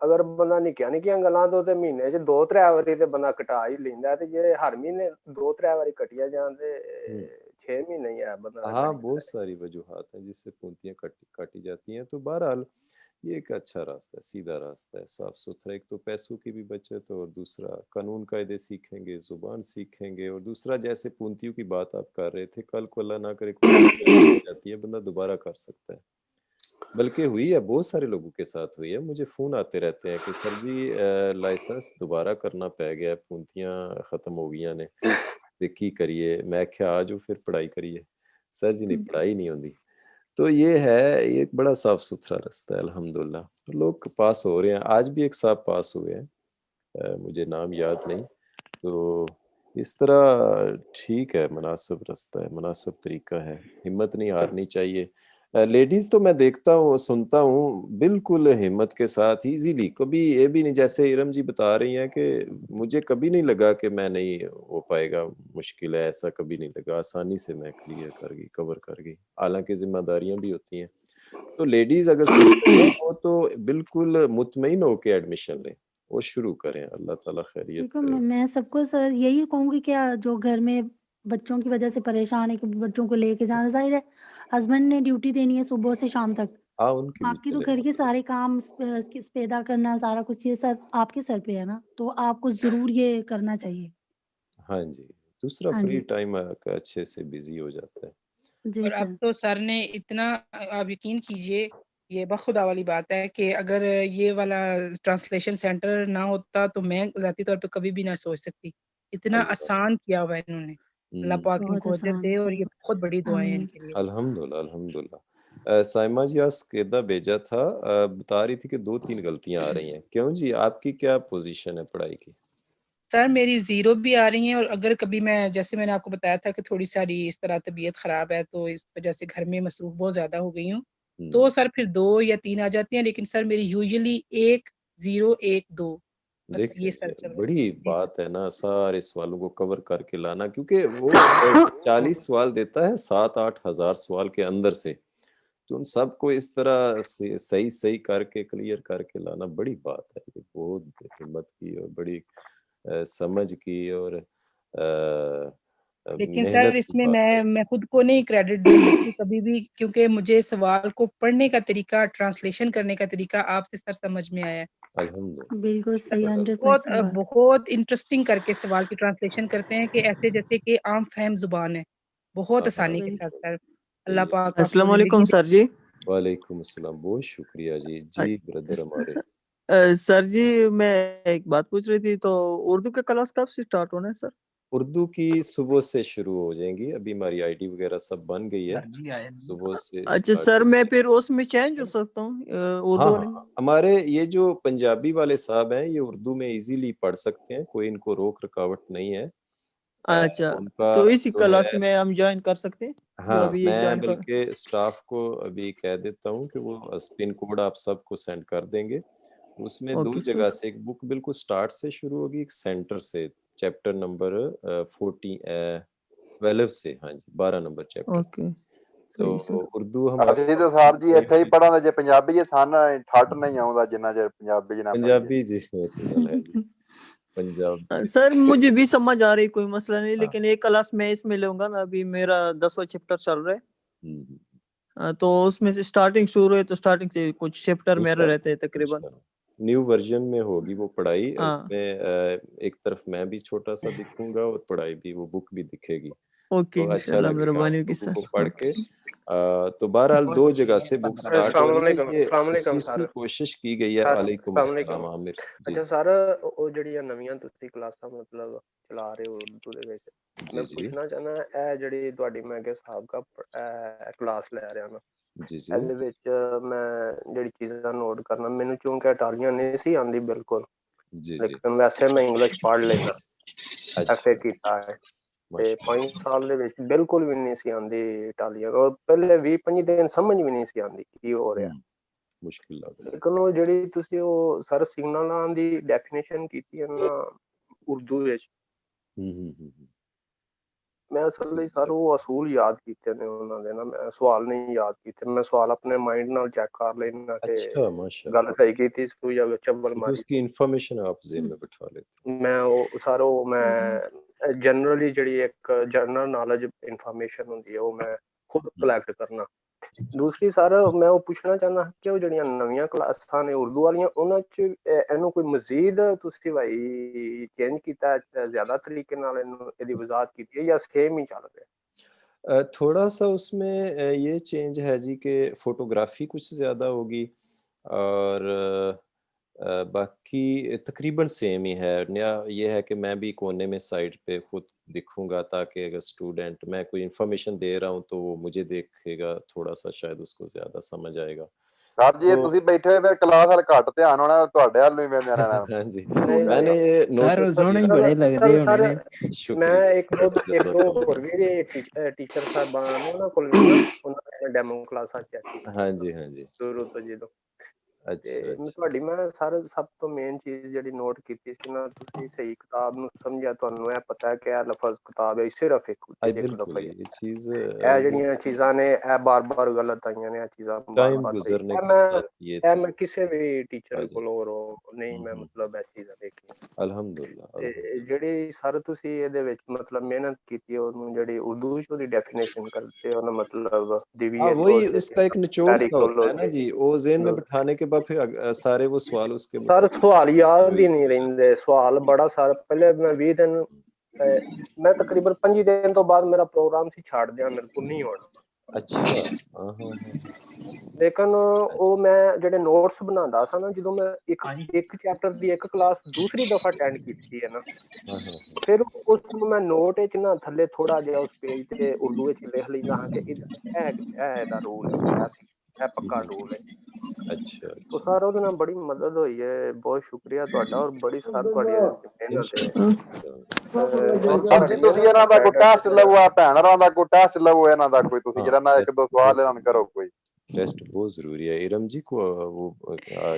ਅਗਰ ਬੰਦਾ ਨਿੱਕੀਆਂ ਨਿੱਕੀਆਂ ਗੱਲਾਂ ਤੋਂ ਤੇ ਮਹੀਨੇ 'ਚ 2-3 ਵਾਰੀ ਤੇ ਬੰਦਾ ਕਟਾ ਹੀ ਲੈਂਦਾ ਤੇ ਜੇ ਹਰ ਮਹੀਨੇ 2-3 वारी कटिया जान ते हुँ। 6 महीने ही है बंदा दा हाँ, गाड़ी बहुत चलाए सारी वजूहात हैं जिससे पूँतियाँ काटी जाती हैं। तो बहरहाल ये एक अच्छा रास्ता है, सीधा रास्ता है, साफ-सुथरा। एक तो पैसों की भी बचत और दूसरा कानून कायदे सीखेंगे, ज़ुबान सीखेंगे और दूसरा जैसे पूँतियों की बात आप कर रहे थे, कल को अल्लाह ना करे कोई मुश्किल ऐसी आ जाती है, बंदा दोबारा कर सकता है। बल्कि हुई है, बहुत सारे लोगों के साथ हुई है। मुझे फ़ोन आते रहते हैं कि सर जी लाइसेंस दोबारा करना पै गया, पूँतियाँ खत्म हो गईयां ने ते की करिए? मैं आख्या आ जाओ फिर पढ़ाई करिए। सर जी नहीं पढ़ाई नहीं होंदी। तो ये है, ये एक बड़ा साफ-सुथरा रास्ता है अल्हम्दुलिल्लाह। लोग पास हो रहे हैं, आज भी एक साहब पास हुए हैं। मुझे नाम याद नहीं। तो इस तरह ठीक है, मुनासिब रास्ता है, मुनासिब तरीका है, हिम्मत नहीं हारनी चाहिए। लेडीज़ तो मैं देखता हूँ, सुनता हूँ, बिल्कुल हिम्मत के साथ ईज़िली कभी ये भी नहीं जैसे इरम जी बता रही हैं कि मुझे कभी नहीं लगा कि मैं नहीं हो पाएगा, मुश्किल है, ऐसा कभी नहीं लगा, आसानी से मैं क्लियर कर गई, कवर कर गई। हालाँकि ज़िम्मेदारियाँ भी होती हैं। तो लेडीज़ अगर सुन रही हैं, वो तो बिल्कुल मुतमईन होके एडमिशन लें, वो शुरू करें, अल्लाह ताला खैरियत देखो करे। मैं सबको सर यही कहूँगी कि जो घर में बच्चों की वजह से परेशान है कि बच्चों को लेके जाना ज़ाहिर है हस्बैंड ने ड्यूटी देनी है सुबह से शाम तक। हाँ, उनकी भी बाकी तो चले घर के मतलब सारे काम पैदा करना सारा कुछ ये सब आपके सर पे है ना, तो आपको ज़रूर ये करना चाहिए। हाँ जी, दूसरा हाँ फ्री जी। टाइम का अच्छे से बिज़ी हो जाता है। जी और अब सर। तो सर ने इतना आप यकीन कीजिए, ये बखुदा वाली बात है कि अगर ये वाला ट्रांसलेशन सेंटर ना होता तो मैं ज़ाती तौर पे कभी भी ना सोच सकती। इतना अल्लाह आसान किया हुआ है इन्होंने। अल्लाह हुँ, पाक बहुत इनको अजर आसान दे और सर। ये बहुत बड़ी दुआएँ हैं आमीन। इनके लिए। अल्हम्दुलिल्लाह, अल्हम्दुलिल्लाह। साइमा जी आज सकेदा भेजा था बता रही थी कि 2-3 गलतियाँ आ रही हैं। क्यों जी, आपकी क्या पोज़ीशन है पढ़ाई की? सर मेरी 0 भी आ रही हैं, और अगर कभी मैं, जैसे मैंने आपको बताया था कि थोड़ी सारी इस तरह तबीयत ख़राब है, तो इस वज़ह से घर में मसरूफ़ बहुत ज़्यादा हो गई हूँ, तो सर फिर 2 या 3 आ जाती हैं, लेकिन सर मेरी यूजुअली 1, 0, 1, 2 बस ये सर चल रहा है। बड़ी जी। बात है ना सारे सवालों को कवर करके लाना, क्योंकि वो 40 सवाल देता है 7-8 हजार सवाल के अंदर से, तो उन सबको इस तरह से सही सही करके क्लियर करके लाना बड़ी बात है। ये बहुत हिम्मत की और बड़ी समझ की और लेकिन सर मेहनत की इसमें बात है। मैं खुद को नहीं क्रेडिट दे सकती कभी भी, क्योंकि मुझे सवाल को पढ़ने का तरीका, ट्रांसलेशन करने का तरीका आपसे सर समझ में आया है। अल्हम्दुलिल्लाह। बिल्कुल सही, बहुत 100% बात। बहुत इंटरेस्टिंग करके सवाल की ट्रांसलेशन करते हैं कि ऐसे जैसे कि आम फहम ज़ुबान है, बहुत हाँ, हाँ, आसानी के साथ बिल्कुल। सर। अल्लाह सही है। पाक आपको अस्सलाम ज़िंदगी वालेकुम दे। सर जी। वालेकुम अस्सलाम, बहुत शुक्रिया जी। जी ब्रदर हमारे। सर जी मैं एक बात पूछ रही थी, तो उर्दू का क्लास कब से स्टार्ट होना है सर? उर्दू की सुबह से शुरू हो जाएंगी, अभी हमारी आईडी वगैरह सब बन गई है, सुबह से अच्छा स्टार्ट सर, हो। मैं फिर उसमें चेंज हो सकता हूँ उर्दू हाँ वाले में? हाँ, हमारे ये जो पंजाबी वाले साहब हैं ये उर्दू में इजीली पढ़ सकते हैं, कोई इनको रोक रुकावट नहीं है। अच्छा, उनका तो इसी जो क्लास है, में हम ज्वाइन कर सकते हैं, जो हाँ अभी ये मैं ज्वाइन कर। बल्कि स्टाफ को अभी कह देता हूँ कि वो पिन कोड आप सबको सेंड कर देंगे। उसमें 2 ओके सर। जगह से एक बुक बिल्कुल स्टार्ट से शुरू होगी, एक सेंटर से चैप्टर नंबर 12 से, हाँ जी 12 नंबर चैप्टर। ओके तो सही सर। उर्दू हमारे ਅਸੀਂ पास ਤਾਂ ਸਰ ਜੀ कोई ਇੱਥੇ ਹੀ भी ਪੜਾਂਗੇ ਜੇ ਪੰਜਾਬੀ ਚ ਸਾਨੂੰ ਠੱਠ ਨਹੀਂ ਆਉਂਦਾ ਜਿੰਨਾ ਚਿਰ ਪੰਜਾਬੀ ਚ ਨਾ ਪੜੀਏ। पंजाबी जी से तो गल है जी, पंजाब सर मुझे भी समझ आ रही, कोई मसला नहीं, हाँ। लेकिन एक क्लास मैं इसमें लूंगा ना, अभी मेरा 10वां चैप्टर चल रहा है। हम्म, तो उसमें से स्टार्टिंग शुरू है, तो स्टार्टिंग से कुछ चैप्टर मेरे इंशाल्लाह रहते हैं तकरीबन। इंशाल्लाह न्यू वर्जन में होगी वो पढ़ाई, हाँ उसमें एक तरफ मैं भी छोटा सा दिखूंगा और पढ़ाई भी, वो बुक भी दिखेगी, ओके, तो अच्छा इंशाल्लाह लगेगा मेहरबानी होगी आपको बुक सर। को पढ़ के। तो बहरहाल 2 जगह से बुक स्टार्ट हो रही है, ये अस्सलाम वालेकुम खसूसी सर। कोशिश की गई है। सर वालेकुम अस्सलाम अस्सलाम वालेकुम। आमिर जी ਅੱਛਾ जी ਸਰ, ਉਹ ਜਿਹੜੀਆਂ ਨਵੀਆਂ ਤੁਸੀਂ ਕਲਾਸਾਂ ਮਤਲਬ ਚਲਾ ਰਹੇ ਹੋ ਉਰਦੂ ਦੇ ਵਿੱਚ, जी ਮੈਂ जी ਪੁੱਛਣਾ ਚਾਹੁੰਦਾ ਇਹ ਜਿਹੜੀ ਤੁਹਾਡੀ ਮੈਂ ਕਿ ਸਾਬਕਾ ਕਲਾਸ ਲੈ ਰਿਹਾ ਨਾ, जी जी ਇਹਦੇ ਵਿੱਚ ਮੈਂ ਜਿਹੜੀ ਚੀਜ਼ਾਂ ਨੋਟ ਕਰਨਾ, ਮੈਨੂੰ ਚੂੰਕਿ ਇਟਾਲੀਅਨ ਨਹੀਂ ਸੀ ਆਉਂਦੀ ਬਿਲਕੁਲ, जी जी ਲੇਕਿਨ ਵੈਸੇ ਮੈਂ ਇੰਗਲਿਸ਼ ਪੜ੍ਹ ਲੈਂਦਾ, ਐਫਏ अच्छा ਕੀਤਾ ਹੈ ਤੇ माशा 5 ਸਾਲ ਦੇ ਵਿੱਚ ਬਿਲਕੁਲ ਵੀ ਨਹੀਂ ਸੀ ਆਉਂਦੀ ਇਟਾਲੀਅਨ, ਔਰ ਪਹਿਲੇ 20-25 ਦਿਨ ਸਮਝ ਵੀ ਨਹੀਂ ਸੀ ਆਉਂਦੀ ਕੀ ਹੋ ਰਿਹਾ। मुश्किल लग रहा है। ਲੇਕਿਨ ਉਹ ਜਿਹੜੀ ਤੁਸੀਂ ਉਹ ਸਰ ਸਿਗਨਲਾਂ ਦੀ ਡੈਫੀਨੇਸ਼ਨ ਕੀਤੀ ਹੈ ਨਾ ਉਰਦੂ ਵਿੱਚ, हम्म। ਮੈਂ ਅਸਲ ਵਿੱਚ ਸਰ ਉਹ ਅਸੂਲ ਯਾਦ ਕੀਤੇ ਨੇ ਉਹਨਾਂ ਦੇ ਨਾ, ਮੈਂ ਸਵਾਲ ਨਹੀਂ ਯਾਦ ਕੀਤੇ, ਮੈਂ ਸਵਾਲ ਆਪਣੇ ਮਾਈਂਡ ਨਾਲ ਚੈੱਕ ਕਰ ਲੈਣਾ ਕਿ अच्छा माशा ਗੱਲ ਸਹੀ ਕੀਤੀ ਸੀ ਜਾਂ ਚੱਬਲ तो ਮਾਰੀ। उसकी इंफॉर्मेशन आप जेन में बिठा लेते ਮੈਂ ਉਹ ਸਰ ਉਹ सही है। ਮੈਂ ਜਨਰਲੀ ਜਿਹੜੀ ਇੱਕ ਜਨਰਲ ਨੌਲੇਜ ਇਨਫੋਰਮੇਸ਼ਨ ਹੁੰਦੀ ਹੈ ਉਹ ਮੈਂ ਖੁਦ ਕਲੈਕਟ ਕਰਨਾ। ਦੂਸਰੀ ਸਰ ਮੈਂ ਉਹ ਪੁੱਛਣਾ ਚਾਹੁੰਦਾ ਕਿ ਉਹ ਜਿਹੜੀਆਂ ਨਵੀਆਂ ਕਲਾਸਾਂ ਨੇ ਉਰਦੂ ਵਾਲੀਆਂ, ਉਹਨਾਂ 'ਚ ਇਹਨੂੰ ਕੋਈ ਮਜ਼ੀਦ ਤੁਸੀਂ ਭਾਈ ਚੇਂਜ ਕੀਤਾ, ਜ਼ਿਆਦਾ ਤਰੀਕੇ ਨਾਲ ਇਹਨੂੰ ਇਹਦੀ ਵਜ਼ਾਹਤ ਕੀਤੀ ਹੈ ਜਾਂ ਸੇਮ ਹੀ ਚੱਲ ਰਿਹਾ? थोड़ा सा उसमें ये चेंज है जी कि फोटोग्राफी कुछ ज़्यादा होगी और बाकी तकरीबन सेम ही है। नया ये है कि मैं भी कोने में साइड पे खुद दिखूंगा, ताकि अगर स्टूडेंट मैं कोई इन्फॉर्मेशन दे रहा हूँ तो वो मुझे देखेगा, थोड़ा सा शायद उसको ज़्यादा समझ आएगा। ਸਰ ਜੀ ਇਹ तो ਤੁਸੀਂ ਬੈਠੇ ਹੋਏ ਫਿਰ ਕਲਾਸ ਵੱਲ ਘੱਟ ਧਿਆਨ ਹੋਣਾ, ਤੁਹਾਡੇ ਵੱਲ ਨਹੀਂ ਵੇਂਦੇ ਰਹਿਣਾ। हाँ जी, ਨਹੀਂ मैंने ये सर नोटिस सोने ही किया। बड़े लगते होने ਸਰ ने। शुक्रिया ਮੈਂ ਇੱਕ ਦੋ जज़ाकल्लाह। ਹੋਰ ਵੀ ਟੀਚਰ ਸਾਹਿਬਾਨ ਨੇ, ਉਹਨਾਂ ਕੋਲ ਵੀ ਨਾ ਉਹਨਾਂ ਨੇ ਡੈਮੋ ਕਲਾਸਾਂ ਚੈੱਕ ਕੀਤੀਆਂ हाँ जी हाँ जी। ਸ਼ੁਰੂ ਤੋਂ ਜਦੋਂ, ਤੇ अच्छा अच्छा। ਤੁਹਾਡੀ ਮੈਂ ਸਭ ਤੋਂ ਮੇਨ ਚੀਜ਼ ਜਿਹੜੀ ਨੋਟ ਕੀਤੀ ਸੀ ਨਾ, ਤੁਸੀਂ ਸਹੀ ਕਿਤਾਬ ਨੂੰ ਸਮਝਿਆ, ਤੁਹਾਨੂੰ ਇਹ ਪਤਾ ਹੈ ਕਿ ਇਹ ਲਫ਼ਜ਼ ਕਿਤਾਬ ਹੈ, ਸਿਰਫ ਇੱਕ बिल्कुल ਦਫਾ ਹੀ ये चीज़ ਇਹ ਜਿਹੜੀਆਂ ਚੀਜ਼ਾਂ ਨੇ ਇਹ ਬਾਰ-ਬਾਰ ਗਲਤ ਆਈਆਂ ਨੇ, ਇਹ ਚੀਜ਼ਾਂ टाइम ਬਾਰ-ਬਾਰ ਸਹੀ। गुजरने के साथ ये ਇਹ मैं ਕਿਸੇ ਵੀ ਟੀਚਰ हाँ जी। ਕੋਲੋਂ ਨਹੀਂ ਮੈਂ ਮਤਲਬ ਇਹ ਚੀਜ਼ਾਂ ਦੇਖੀਆਂ। अल्हम्दुलिल्लाह ਤੇ अल्हम्दुलिल्लाह। ਜਿਹੜੀ ਸਰ ਤੁਸੀਂ ਇਹਦੇ ਵਿੱਚ ਮਤਲਬ ਮਿਹਨਤ ਕੀਤੀ ਹੈ, ਉਹਨੂੰ ਜਿਹੜੀ ਉਰਦੂ 'ਚ ਉਹਦੀ ਡੈਫੀਨੇਸ਼ਨ ਕਰਦੇ ਹੋ ਨਾ, ਮਤਲਬ हाँ डिवीएट वही होते उसका एक निचोड़ सा होता है ना होते जी, वो ज़हन में बिठाने के बाद फिर सारे वो सवाल उसके सर मुताबिक सवाल याद वही ही नहीं रहंदे, सवाल बड़ा सारा पहले मैं 20 दिन मैं तकरीबन 25 दिन तो बाद मेरा प्रोग्राम सी छाड़ दिया, मेरे को नहीं होना। अच्छा हाँ हाँ हाँ ਲੇਕਿਨ ਉਹ ਮੈਂ ਜਿਹੜੇ ਨੋਟਸ ਬਣਾਉਂਦਾ ਸਾਂ ਨਾ, ਜਦੋਂ ਮੈਂ ਇੱਕ ਚੈਪਟਰ ਦੀ ਇੱਕ ਕਲਾਸ ਦੂਸਰੀ ਦਫਾ ਅਟੈਂਡ ਕੀਤੀ ਹੈ ਨਾ, हाँ हाँ ਫਿਰ ਉਸ ਨੂੰ ਮੈਂ ਨੋਟ ਵਿੱਚ ਨਾ ਥੱਲੇ ਥੋੜਾ ਜਿਹਾ ਉਸ ਪੇਜ ਤੇ ਉਰਦੂ ਵਿੱਚ ਲਿਖ ਲੈਂਦਾ ਹਾਂ ਕਿ ਇਹਦਾ ਰੂਲ ਹੈ, ਇਹ ਪੱਕਾ ਰੂਲ ਹੈ। ਅੱਛਾ तो सर ਉਹਦੇ ਨਾਲ ਬੜੀ ਮਦਦ ਹੋਈ ਹੈ, ਬਹੁਤ ਸ਼ੁਕਰੀਆ ਤੁਹਾਡਾ, ਔਰ ਬੜੀ ਸਰ ਤੁਹਾਡੀ ਮਿਹਨਤ ਹੈ। ਸਰ ਜੀ ਤੁਸੀਂ ਇਹਨਾਂ ਦਾ ਕੋਈ ਟੈਸਟ ਲਵੋ, ਆ ਭੈਣ ਹੋਰਾਂ ਦਾ ਕੋਈ ਟੈਸਟ ਲਵੋ ਇਹਨਾਂ ਦਾ ਕੋਈ, ਤੁਸੀਂ ਜਿਹੜਾ ਨਾ ਇੱਕ ਦੋ ਸਵਾਲ ਇਹਨਾਂ ਨੂੰ ਕਰੋ ਕੋਈ। टेस्ट बहुत जरूरी है। इरम जी को वो